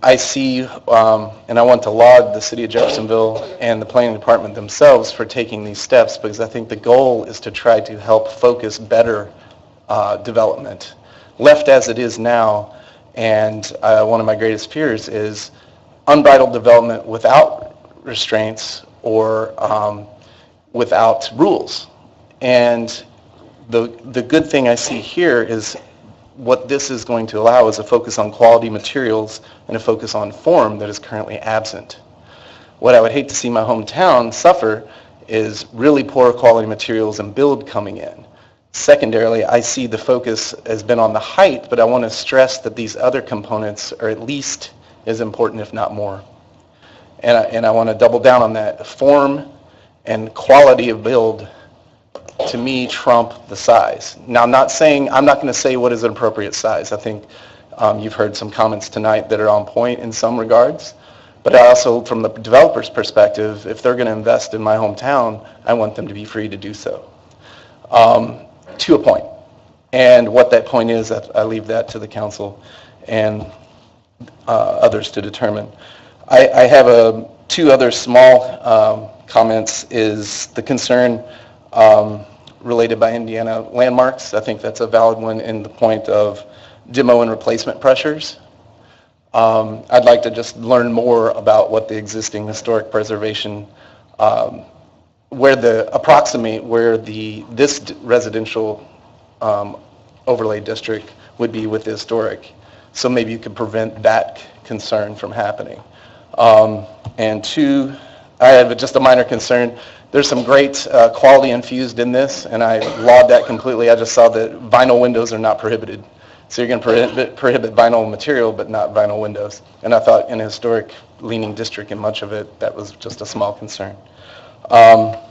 I see, and I want to laud the city of Jeffersonville and the planning department themselves for taking these steps, because I think the goal is to try to help focus better development. Left as it is now, and one of my greatest fears is unbridled development without restraints or without rules. And the good thing I see here is what this is going to allow is a focus on quality materials and a focus on form that is currently absent. What I would hate to see my hometown suffer is really poor quality materials and build coming in. Secondarily, I see the focus has been on the height, but I want to stress that these other components are at least as important, if not more. And I want to double down on that. Form and quality of build, to me, trump the size. Now, I'm not going to say what is an appropriate size. I think you've heard some comments tonight that are on point in some regards. But I also, from the developer's perspective, if they're going to invest in my hometown, I want them to be free to do so. To a point. And what that point is, I leave that to the council and others to determine. I have two other small comments, is the concern related by Indiana landmarks. I think that's a valid one in the point of demo and replacement pressures. I'd like to just learn more about what the existing historic preservation, where this residential overlay district would be with the historic. So maybe you could prevent that concern from happening. And two, I have just a minor concern. There's some great quality infused in this, and I laud that completely. I just saw that vinyl windows are not prohibited. So you're going to prohibit vinyl material, but not vinyl windows. And I thought in a historic leaning district, in much of it, that was just a small concern. I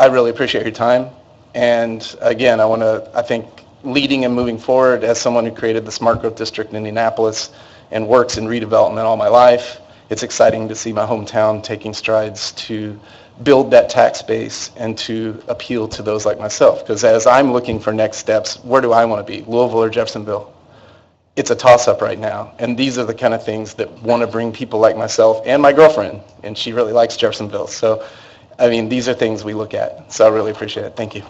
really appreciate your time. And again, I think leading and moving forward as someone who created the Smart Growth District in Indianapolis and works in redevelopment all my life, it's exciting to see my hometown taking strides to build that tax base and to appeal to those like myself. Because as I'm looking for next steps, where do I want to be, Louisville or Jeffersonville? It's a toss-up right now. And these are the kind of things that want to bring people like myself and my girlfriend, and she really likes Jeffersonville. So, I mean, these are things we look at. So I really appreciate it. Thank you.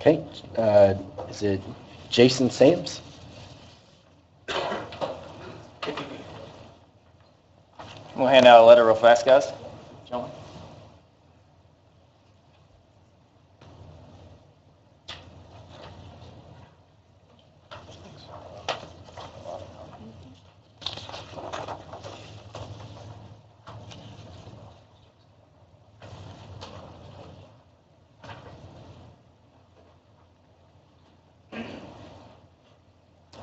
Okay, is it Jason Sams? We'll hand out a letter real fast, guys. John?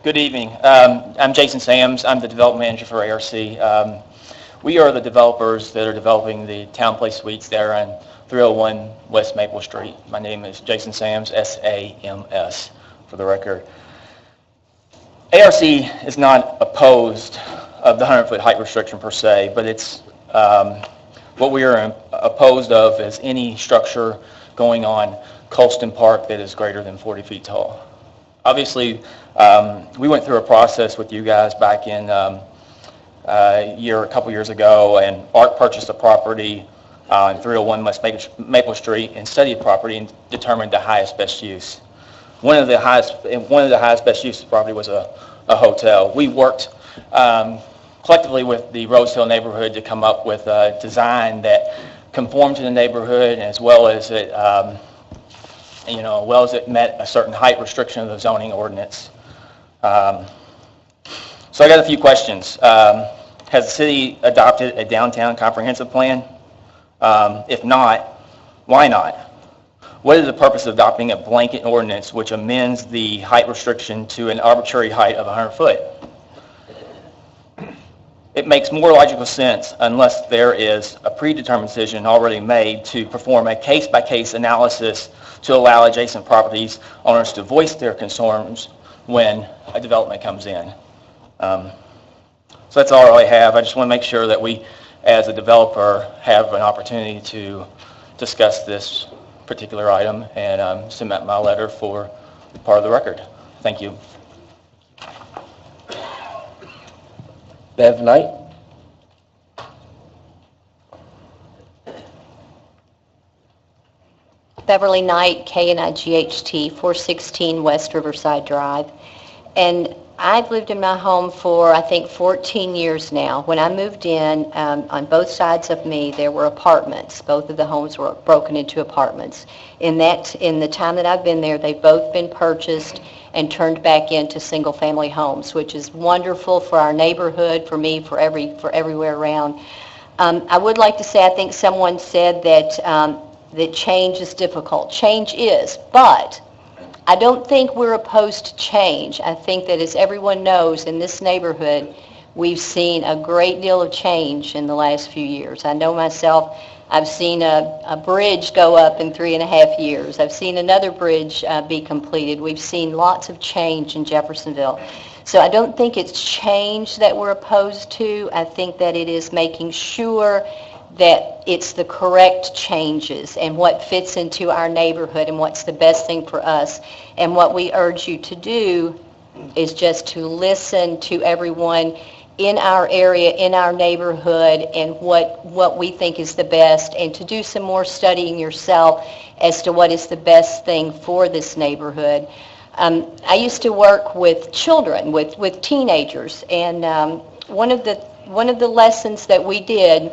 Good evening. I'm Jason Sams. I'm the development manager for ARC. We are the developers that are developing the Town Place Suites there on 301 West Maple Street. My name is Jason Sams, S-A-M-S, for the record. ARC is not opposed of the 100-foot height restriction per se, but it's What we are opposed of is any structure going on Colston Park that is greater than 40 feet tall. Obviously, we went through a process with you guys back in a couple years ago, and ARC purchased a property on 301 West Maple Street and studied the property and determined the highest best use. One of the highest best use of the property was a hotel. We worked collectively with the Rose Hill neighborhood to come up with a design that conformed to the neighborhood, as well as it met a certain height restriction of the zoning ordinance. So I got a few questions. Has the city adopted a downtown comprehensive plan? If not, why not? What is the purpose of adopting a blanket ordinance which amends the height restriction to an arbitrary height of 100 foot? It makes more logical sense unless there is a predetermined decision already made to perform a case-by-case analysis to allow adjacent properties owners to voice their concerns when a development comes in. So that's all I have. I just want to make sure that we, as a developer, have an opportunity to discuss this particular item and submit my letter for part of the record. Thank you. Bev Knight? Beverly Knight, KNIGHT, 416 West Riverside Drive. And I've lived in my home for, I think, 14 years now. When I moved in, on both sides of me, there were apartments. Both of the homes were broken into apartments. In the time that I've been there, they've both been purchased and turned back into single-family homes, which is wonderful for our neighborhood, for me, for everywhere around. I would like to say, I think someone said that change is difficult. Change is, but I don't think we're opposed to change. I think that, as everyone knows, in this neighborhood, we've seen a great deal of change in the last few years. I know myself, I've seen a bridge go up in 3.5 years. I've seen another bridge be completed. We've seen lots of change in Jeffersonville. So I don't think it's change that we're opposed to. I think that it is making sure that it's the correct changes and what fits into our neighborhood and what's the best thing for us. And what we urge you to do is just to listen to everyone in our area, in our neighborhood, and what we think is the best, and to do some more studying yourself as to what is the best thing for this neighborhood. I used to work with children, with teenagers, and one of the lessons that we did,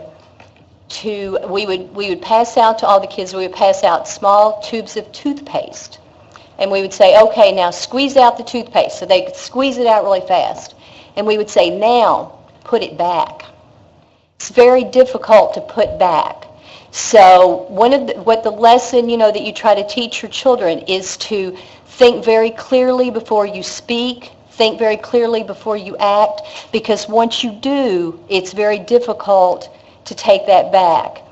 we would pass out to all the kids, we would pass out small tubes of toothpaste. And we would say, okay, now squeeze out the toothpaste. So they could squeeze it out really fast. And we would say, now put it back. It's very difficult to put back. So what the lesson, that you try to teach your children is to think very clearly before you speak, think very clearly before you act, because once you do, it's very difficult to take that back.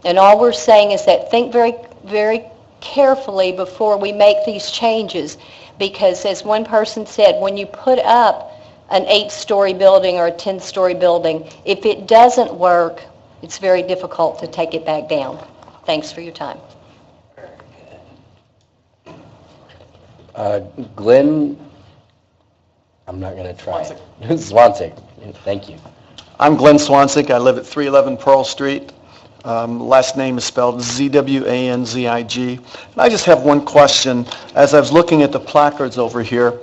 And all we're saying is that think very, very carefully before we make these changes, because as one person said, when you put up an 8-story building or a 10-story building, if it doesn't work, it's very difficult to take it back down. Thanks for your time. Glenn, I'm not going to try. Swansek. Thank you. I'm Glenn Swansek. I live at 311 Pearl Street. Last name is spelled Zwanzig. And I just have one question. As I was looking at the placards over here,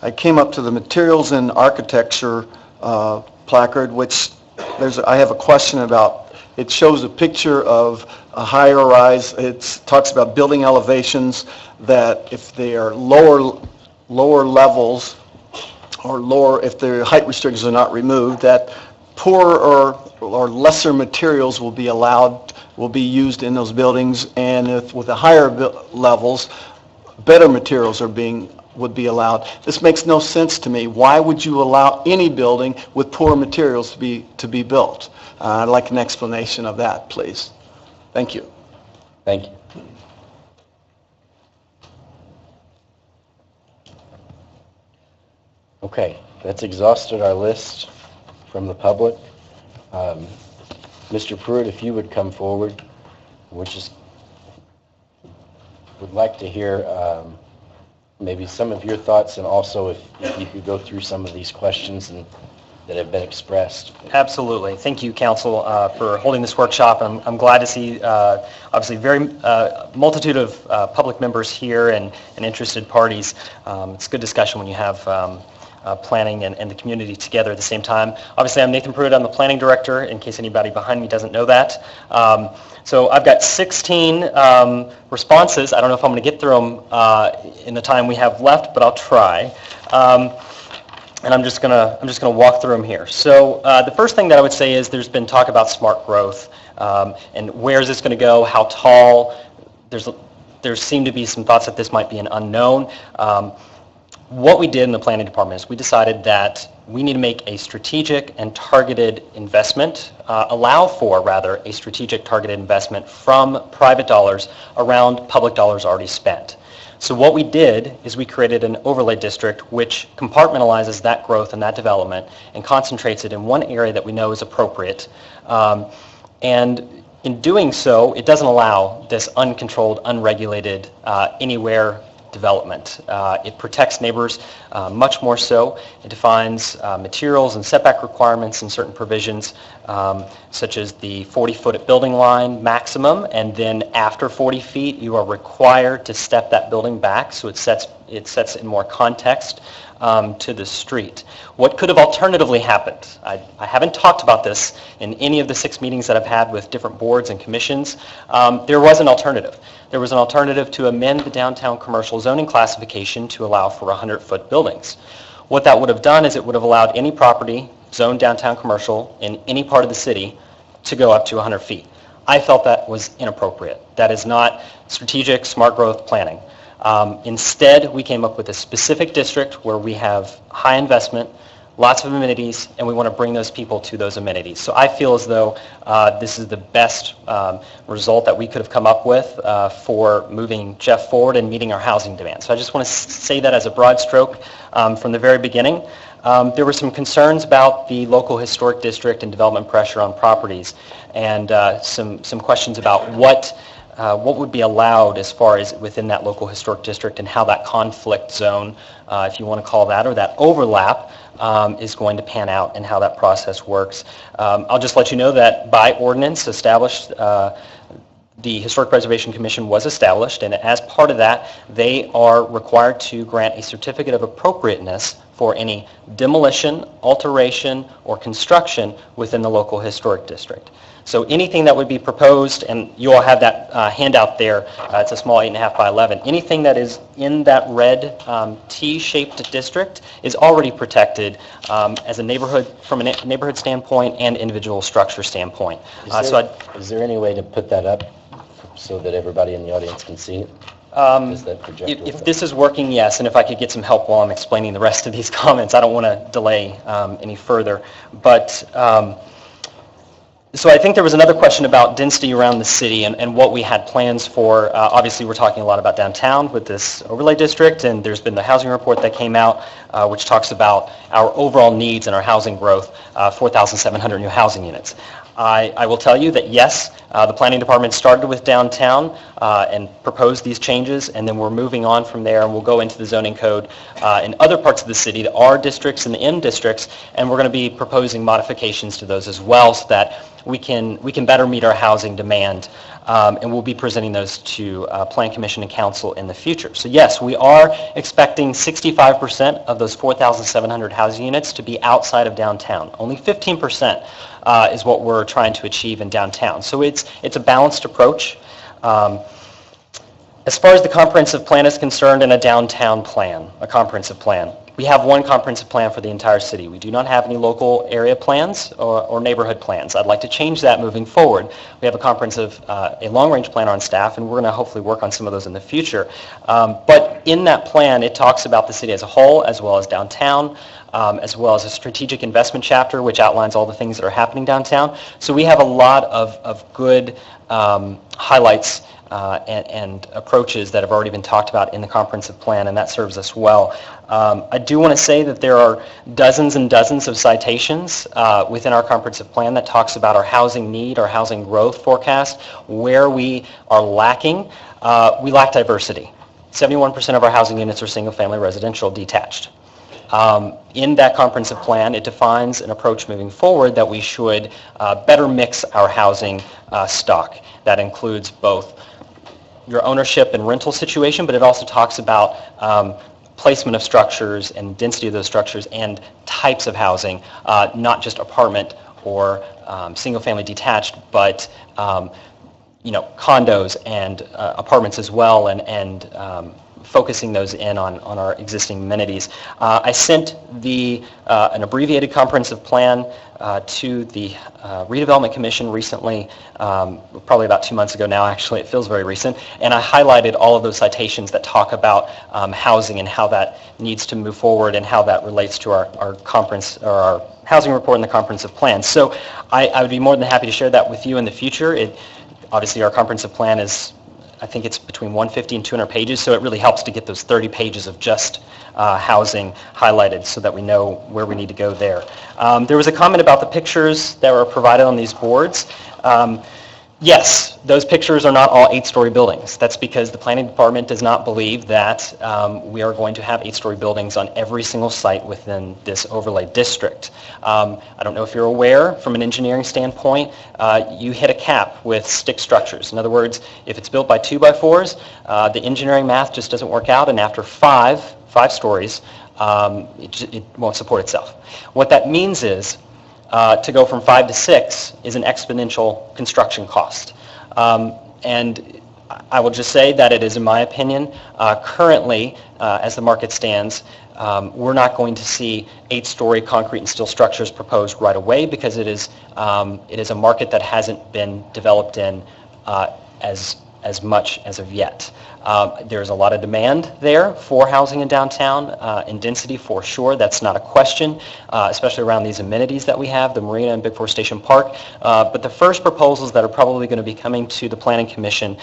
I came up to the Materials and Architecture placard, which I have a question about. It shows a picture of a higher rise. It talks about building elevations that if they are lower levels or lower, if the height restrictions are not removed, that poorer or lesser materials will be used in those buildings, and if with the higher levels, better materials would be allowed. This makes no sense to me. Why would you allow any building with poor materials to be built? I'd like an explanation of that, please. Thank you. Thank you. Okay, that's exhausted our list from the public. Mr. Pruitt, if you would come forward, would like to hear maybe some of your thoughts, and also if you could go through some of these questions that have been expressed. Absolutely. Thank you, Council, for holding this workshop. I'm glad to see, obviously, very multitude of public members here and interested parties. It's a good discussion when you have planning and the community together at the same time. Obviously, I'm Nathan Pruitt. I'm the planning director, in case anybody behind me doesn't know that. So I've got 16 responses. I don't know if I'm going to get through them in the time we have left, but I'll try. And I'm just gonna walk through them here. So the first thing that I would say is there's been talk about smart growth and where is this going to go, how tall. There seem to be some thoughts that this might be an unknown. What we did in the planning department is we decided that we need to make a strategic and targeted investment, allow for rather a strategic targeted investment from private dollars around public dollars already spent. So what we did is we created an overlay district which compartmentalizes that growth and that development and concentrates it in one area that we know is appropriate. And in doing so, it doesn't allow this uncontrolled, unregulated, anywhere development. It protects neighbors much more so. It defines materials and setback requirements and certain provisions such as the 40-foot building line maximum, and then after 40 feet you are required to step that building back, so it sets in more context to the street. What could have alternatively happened? I haven't talked about this in any of the 6 meetings that I've had with different boards and commissions. There was an alternative. There was an alternative to amend the downtown commercial zoning classification to allow for 100-foot buildings. What that would have done is it would have allowed any property zoned downtown commercial in any part of the city to go up to 100 feet. I felt that was inappropriate. That is not strategic, smart growth planning. Instead, we came up with a specific district where we have high investment, lots of amenities, and we want to bring those people to those amenities. So I feel as though this is the best result that we could have come up with for moving Jeff forward and meeting our housing demand. So I just want to say that as a broad stroke from the very beginning. There were some concerns about the local historic district and development pressure on properties, and some questions about what would be allowed as far as within that local historic district and how that conflict zone, if you want to call that, or that overlap is going to pan out and how that process works. I'll just let you know that by ordinance established, the Historic Preservation Commission was established, and as part of that, they are required to grant a certificate of appropriateness for any demolition, alteration, or construction within the local historic district. So anything that would be proposed, and you all have that handout there, it's a small 8.5 by 11, anything that is in that red T-shaped district is already protected as a neighborhood, from a neighborhood standpoint and individual structure standpoint. Is there any way to put that up so that everybody in the audience can see it? Is that projected? If this is working, yes, and if I could get some help while I'm explaining the rest of these comments, I don't want to delay any further. But so I think there was another question about density around the city and what we had plans for. Obviously, we're talking a lot about downtown with this overlay district, and there's been the housing report that came out, which talks about our overall needs and our housing growth, 4,700 new housing units. I will tell you that yes, the planning department started with downtown and proposed these changes, and then we're moving on from there, and we'll go into the zoning code in other parts of the city, the R districts and the M districts, and we're going to be proposing modifications to those as well so that we can better meet our housing demand, and we'll be presenting those to Plan Commission and Council in the future. So yes, we are expecting 65% of those 4,700 housing units to be outside of downtown. Only 15% is what we're trying to achieve in downtown. So it's a balanced approach. As far as the comprehensive plan is concerned and a downtown plan, a comprehensive plan, we have one comprehensive plan for the entire city. We do not have any local area plans or neighborhood plans. I'd like to change that moving forward. We have a comprehensive, a long-range plan on staff, and we're going to hopefully work on some of those in the future. But in that plan, it talks about the city as a whole, as well as downtown, as well as a strategic investment chapter, which outlines all the things that are happening downtown. So we have a lot of good highlights and approaches that have already been talked about in the comprehensive plan, and that serves us well. I do want to say that there are dozens and dozens of citations within our comprehensive plan that talks about our housing need, our housing growth forecast, where we are lacking. We lack diversity. 71% of our housing units are single-family residential detached. In that comprehensive plan, it defines an approach moving forward that we should better mix our housing stock. That includes both your ownership and rental situation, but it also talks about placement of structures and density of those structures and types of housing, not just apartment or single-family detached, but condos and apartments as well, and focusing those in on our existing amenities. I sent an abbreviated comprehensive plan to the Redevelopment Commission recently, probably about 2 months ago now, actually. It feels very recent. And I highlighted all of those citations that talk about housing and how that needs to move forward and how that relates to our conference or our housing report and the comprehensive plan. So I would be more than happy to share that with you in the future. Obviously, our comprehensive plan is, I think it's between 150 and 200 pages, so it really helps to get those 30 pages of just housing highlighted so that we know where we need to go there. There was a comment about the pictures that were provided on these boards. Yes, those pictures are not all 8-story buildings. That's because the planning department does not believe that we are going to have 8-story buildings on every single site within this overlay district. I don't know if you're aware, from an engineering standpoint, you hit a cap with stick structures. In other words, if it's built by 2x4s, the engineering math just doesn't work out, and after five stories, it won't support itself. What that means is, to go from 5 to 6 is an exponential construction cost. And I will just say that it is, in my opinion, currently, as the market stands, we're not going to see 8-story concrete and steel structures proposed right away because it is a market that hasn't been developed in as much as of yet. There's a lot of demand there for housing in downtown, and density for sure. That's not a question, especially around these amenities that we have, the marina and Big Four Station Park. But the first proposals that are probably going to be coming to the Planning Commission,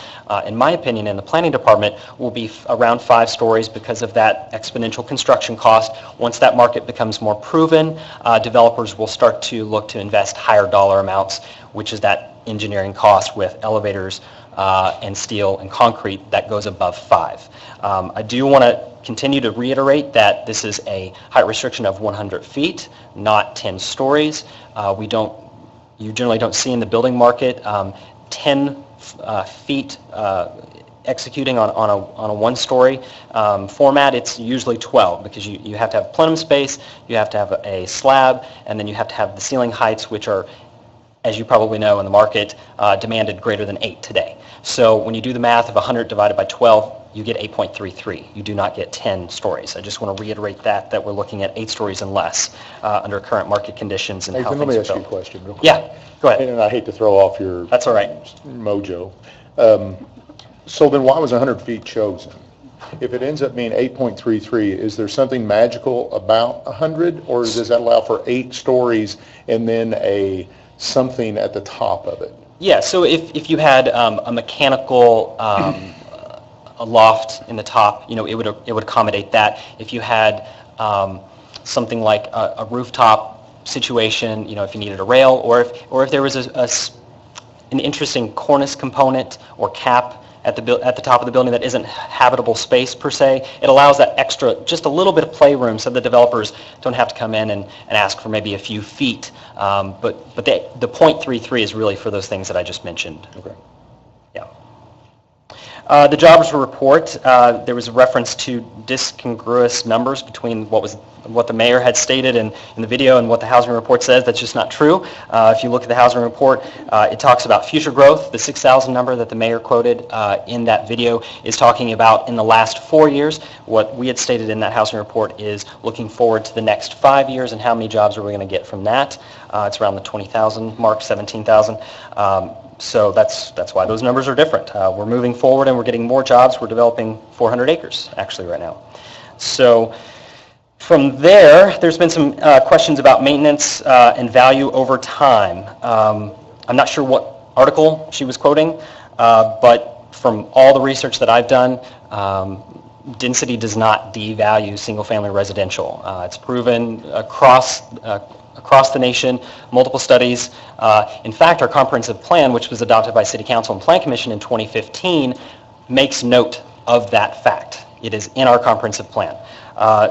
in my opinion, in the Planning Department, will be around 5 stories because of that exponential construction cost. Once that market becomes more proven, developers will start to look to invest higher dollar amounts, which is that engineering cost with elevators, and steel and concrete that goes above 5. I do want to continue to reiterate that this is a height restriction of 100 feet, not 10 stories. You generally don't see in the building market 10 feet executing on a 1-story format. It's usually 12 because you have to have plenum space, you have to have a slab, and then you have to have the ceiling heights, which are, as you probably know in the market, demanded greater than 8 today. So when you do the math of 100 divided by 12, you get 8.33. You do not get 10 stories. I just want to reiterate that we're looking at 8 stories and less under current market conditions and how Nathan, things are let me ask you a built. question real quick. Yeah, go ahead. And I hate to throw off your That's all right. mojo. So then why was 100 feet chosen? If it ends up being 8.33, is there something magical about 100, or does that allow for 8 stories and then something at the top of it? Yeah, so if you had a mechanical a loft in the top, it would accommodate that. If you had something like a rooftop situation, if you needed a rail, or if there was an interesting cornice component or cap at the top of the building that isn't habitable space per se, it allows that extra, just a little bit of playroom so the developers don't have to come in and ask for maybe a few feet. But the .33 is really for those things that I just mentioned. Okay. Yeah. The jobs report, there was a reference to discongruous numbers between what the mayor had stated in the video and what the housing report says. That's just not true. If you look at the housing report, it talks about future growth. The 6,000 number that the mayor quoted in that video is talking about in the last 4 years. What we had stated in that housing report is looking forward to the next 5 years and how many jobs are we going to get from that. It's around the 20,000 mark, 17,000. So that's why those numbers are different. We're moving forward and we're getting more jobs. We're developing 400 acres actually right now. So from there's been some questions about maintenance and value over time. I'm not sure what article she was quoting, but From all the research that I've done, density does not devalue single-family residential. It's proven across the nation, multiple studies. In fact, our comprehensive plan, which was adopted by City Council and Plan Commission in 2015, makes note of that fact. It is in our comprehensive plan.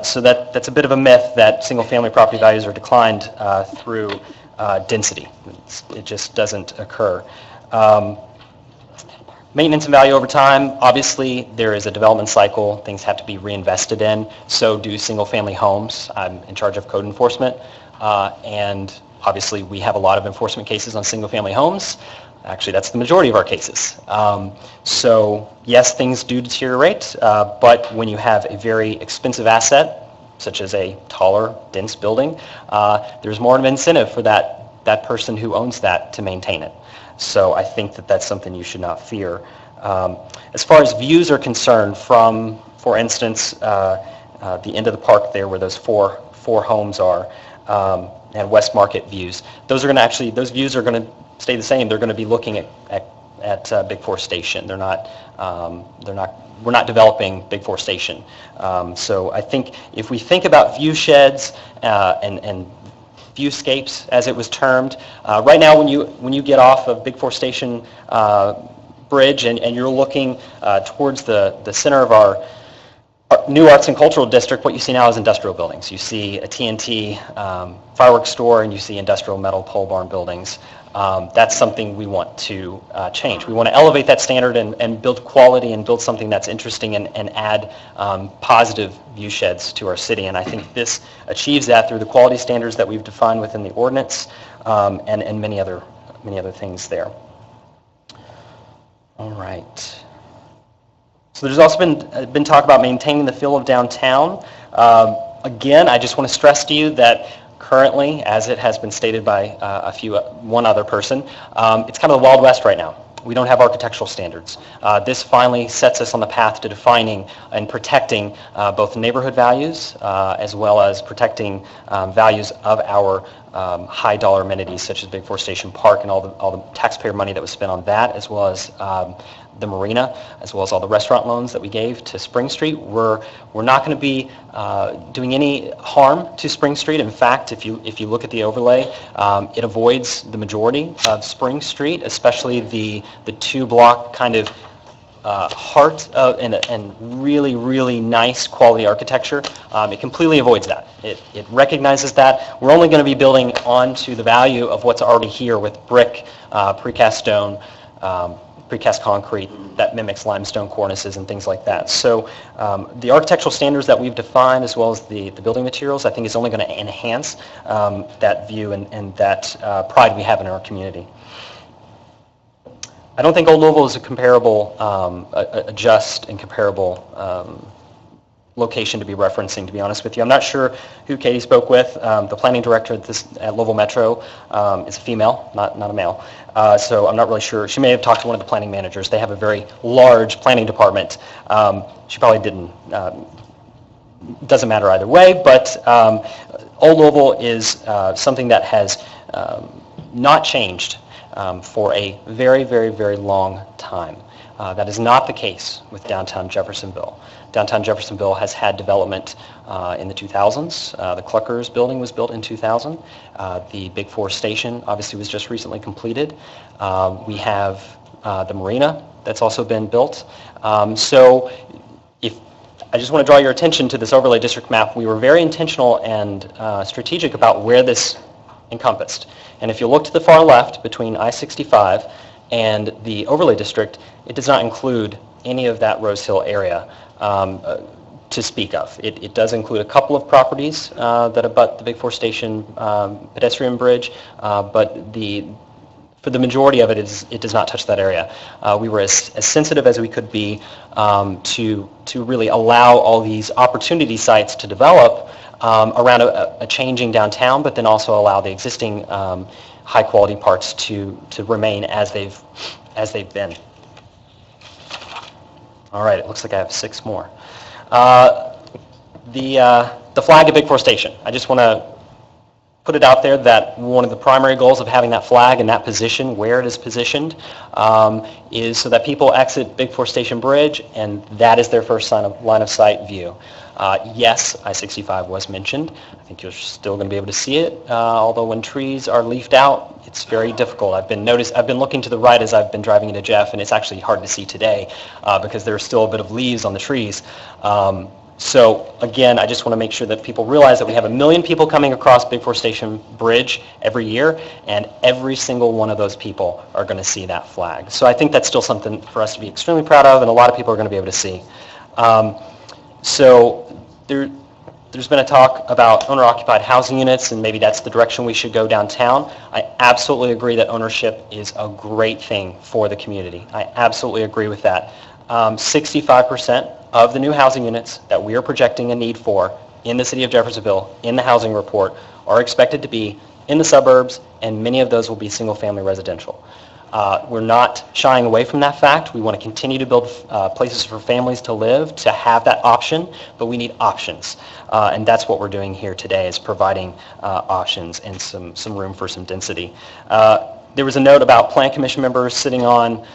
So that's a bit of a myth that single-family property values are declined through density. It just doesn't occur. Maintenance and value over time, obviously there is a development cycle, things have to be reinvested in, so do single-family homes. I'm in charge of code enforcement, and obviously we have a lot of enforcement cases on single-family homes. Actually, that's the majority of our cases. So yes, things do deteriorate, but when you have a very expensive asset, such as a taller, dense building, there's more of an incentive for that person who owns that to maintain it. So I think that that's something you should not fear. As far as views are concerned from, for instance, the end of the park there where those four homes are, and West Market views, those views are going to stay the same. They're going to be looking at Big Forest Station. We're not developing Big Forest Station. So I think if we think about view sheds and viewscapes, as it was termed, right now when you get off of Big Forest Station Bridge and you're looking towards the center of our new Arts and Cultural District, what you see now is industrial buildings. You see a TNT fireworks store and you see industrial metal pole barn buildings. That's something we want to change. We want to elevate that standard and build quality and build something that's interesting and add positive view sheds to our city. And I think this achieves that through the quality standards that we've defined within the ordinance and many other things there. All right. So there's also been talk about maintaining the feel of downtown. Again, I just want to stress to you that currently, as it has been stated by one other person, it's kind of the Wild West right now. We don't have architectural standards. This finally sets us on the path to defining and protecting both neighborhood values as well as protecting values of our high dollar amenities such as Big Forest Station Park and all the taxpayer money that was spent on that, as well as the marina, as well as all the restaurant loans that we gave to Spring Street. We're not going to be doing any harm to Spring Street. In fact, if you look at the overlay, it avoids the majority of Spring Street, especially the two-block kind of heart and really, really nice quality architecture. It completely avoids that. It recognizes that. We're only going to be building onto the value of what's already here with brick, precast stone, precast concrete that mimics limestone cornices and things like that. So the architectural standards that we've defined as well as the building materials, I think is only going to enhance that view and that pride we have in our community. I don't think Old Louisville is a comparable, a just and comparable location to be referencing, to be honest with you. I'm not sure who Katie spoke with. The planning director at Louisville Metro is a female, not a male. So I'm not really sure. She may have talked to one of the planning managers. They have a very large planning department. She probably didn't. Doesn't matter either way, but Old Louisville is something that has not changed for a very, very, very long time. That is not the case with downtown Jeffersonville. Downtown Jeffersonville has had development in the 2000s. The Cluckers building was built in 2000. The Big Forest Station obviously was just recently completed. We have the marina that's also been built. So I just want to draw your attention to this overlay district map. We were very intentional and strategic about where this encompassed. And if you look to the far left between I-65 and the overlay district, it does not include any of that Rose Hill area to speak of. It does include a couple of properties that abut the Big Forest Station pedestrian bridge, but for the majority of it, it does not touch that area. We were as sensitive as we could be to really allow all these opportunity sites to develop around a changing downtown, but then also allow the existing high-quality parts to remain as they've been. All right, it looks like I have 6 more. The flag at Big Forest Station. I just want to put it out there that one of the primary goals of having that flag in that position, where it is positioned, is so that people exit Big Four Station Bridge, and that is their first line of sight view. Yes, I-65 was mentioned. I think you're still going to be able to see it, although when trees are leafed out, it's very difficult. I've been looking to the right as I've been driving into Jeff, and it's actually hard to see today because there's still a bit of leaves on the trees. So again, I just want to make sure that people realize that we have 1 million people coming across Big Four Station Bridge every year, and every single one of those people are going to see that flag. So I think that's still something for us to be extremely proud of, and a lot of people are going to be able to see. So there's been a talk about owner-occupied housing units, and maybe that's the direction we should go downtown. I absolutely agree that ownership is a great thing for the community. I absolutely agree with that. 65% of the new housing units that we are projecting a need for in the city of Jeffersonville, in the housing report, are expected to be in the suburbs, and many of those will be single-family residential. We're not shying away from that fact. We want to continue to build places for families to live, to have that option, but we need options. And that's what we're doing here today, is providing options and some room for some density. There was a note about Plan Commission members sitting on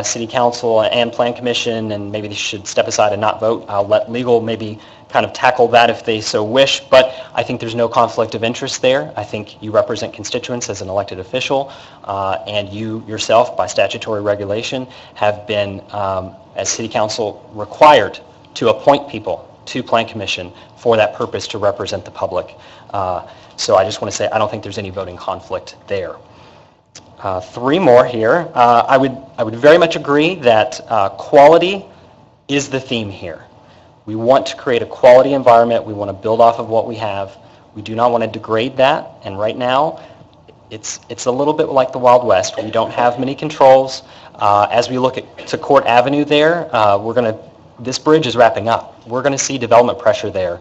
City Council and Plan Commission, and maybe they should step aside and not vote. I'll let legal maybe kind of tackle that if they so wish, but I think there's no conflict of interest there. I think you represent constituents as an elected official, and you yourself, by statutory regulation, have been, as City Council, required to appoint people to Plan Commission for that purpose, to represent the public. So I just want to say I don't think there's any voting conflict there. 3 more here. I would very much agree that quality is the theme here. We want to create a quality environment. We want to build off of what we have. We do not want to degrade that. And right now, it's a little bit like the Wild West. We don't have many controls. As we look to Court Avenue there, this bridge is wrapping up. We're going to see development pressure there.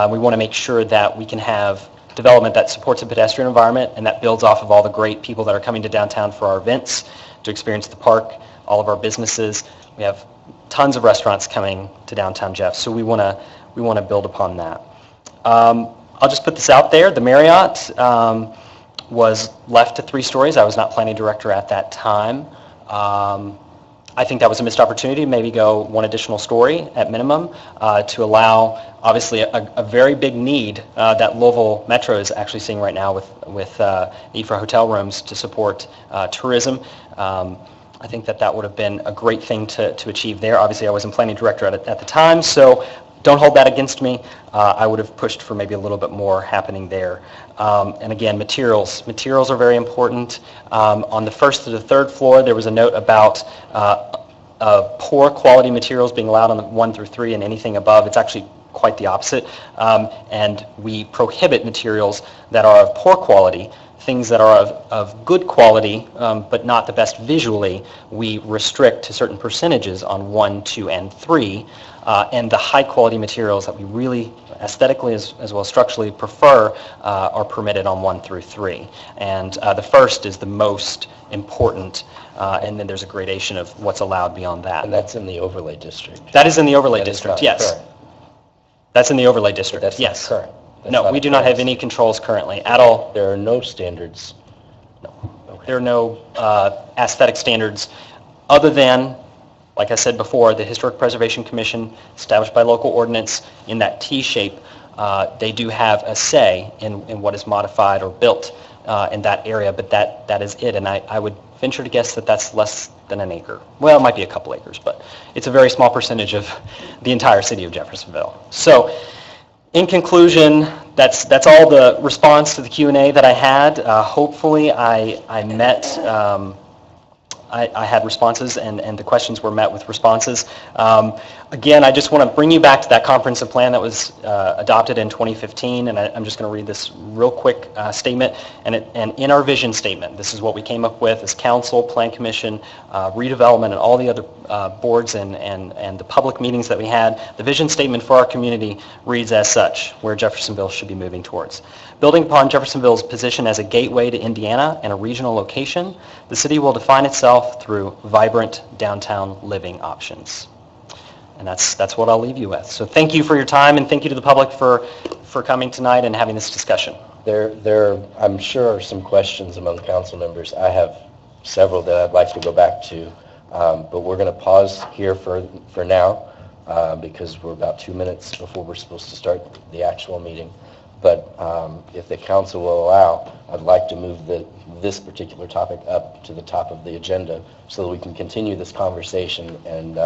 We want to make sure that we can have development that supports a pedestrian environment and that builds off of all the great people that are coming to downtown for our events, to experience the park, all of our businesses. We have tons of restaurants coming to downtown Jeff, so we want to build upon that. I'll just put this out there. The Marriott was left to 3 stories. I was not planning director at that time. I think that was a missed opportunity, maybe go 1 additional story at minimum, to allow, obviously, a very big need that Louisville Metro is actually seeing right now with need for hotel rooms to support tourism. I think that would have been a great thing to achieve there. Obviously, I wasn't planning director at the time, so don't hold that against me. I would have pushed for maybe a little bit more happening there. And again, materials. Materials are very important. On the 1st to the 3rd floor, there was a note about poor quality materials being allowed on the 1 through 3, and anything above, it's actually quite the opposite. And we prohibit materials that are of poor quality. Things that are of good quality, but not the best visually, we restrict to certain percentages on 1, 2, and 3. And the high-quality materials that we really aesthetically as well as structurally prefer are permitted on 1 through 3. And the first is the most important, and then there's a gradation of what's allowed beyond that. And that's in the overlay district. That is in the overlay district, yes. Current. That's in the overlay district, That's yes. Not current. That's No, not we do not have current. any controls currently at all. There are no standards. There are no aesthetic standards other than, like I said before, the Historic Preservation Commission, established by local ordinance in that T shape, they do have a say in what is modified or built in that area, but that is it. And I would venture to guess that that's less than an acre. Well, it might be a couple acres, but it's a very small percentage of the entire city of Jeffersonville. So, in conclusion, that's all the response to the Q&A that I had. Hopefully, I met. I had responses, and the questions were met with responses. Again, I just want to bring you back to that comprehensive plan that was adopted in 2015, and I'm just going to read this real quick statement. And in our vision statement, this is what we came up with as council, plan commission, redevelopment, and all the other boards and the public meetings that we had. The vision statement for our community reads as such, where Jeffersonville should be moving towards. Building upon Jeffersonville's position as a gateway to Indiana and a regional location, the city will define itself through vibrant downtown living options. And that's what I'll leave you with. So thank you for your time, and thank you to the public for coming tonight and having this discussion. I'm sure are some questions among council members. I have several that I'd like to go back to, but we're going to pause here for now because we're about 2 minutes before we're supposed to start the actual meeting. But if the council will allow, I'd like to move this particular topic up to the top of the agenda so that we can continue this conversation and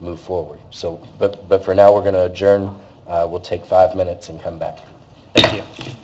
move forward. So, but for now, we're going to adjourn. We'll take 5 minutes and come back. Thank you.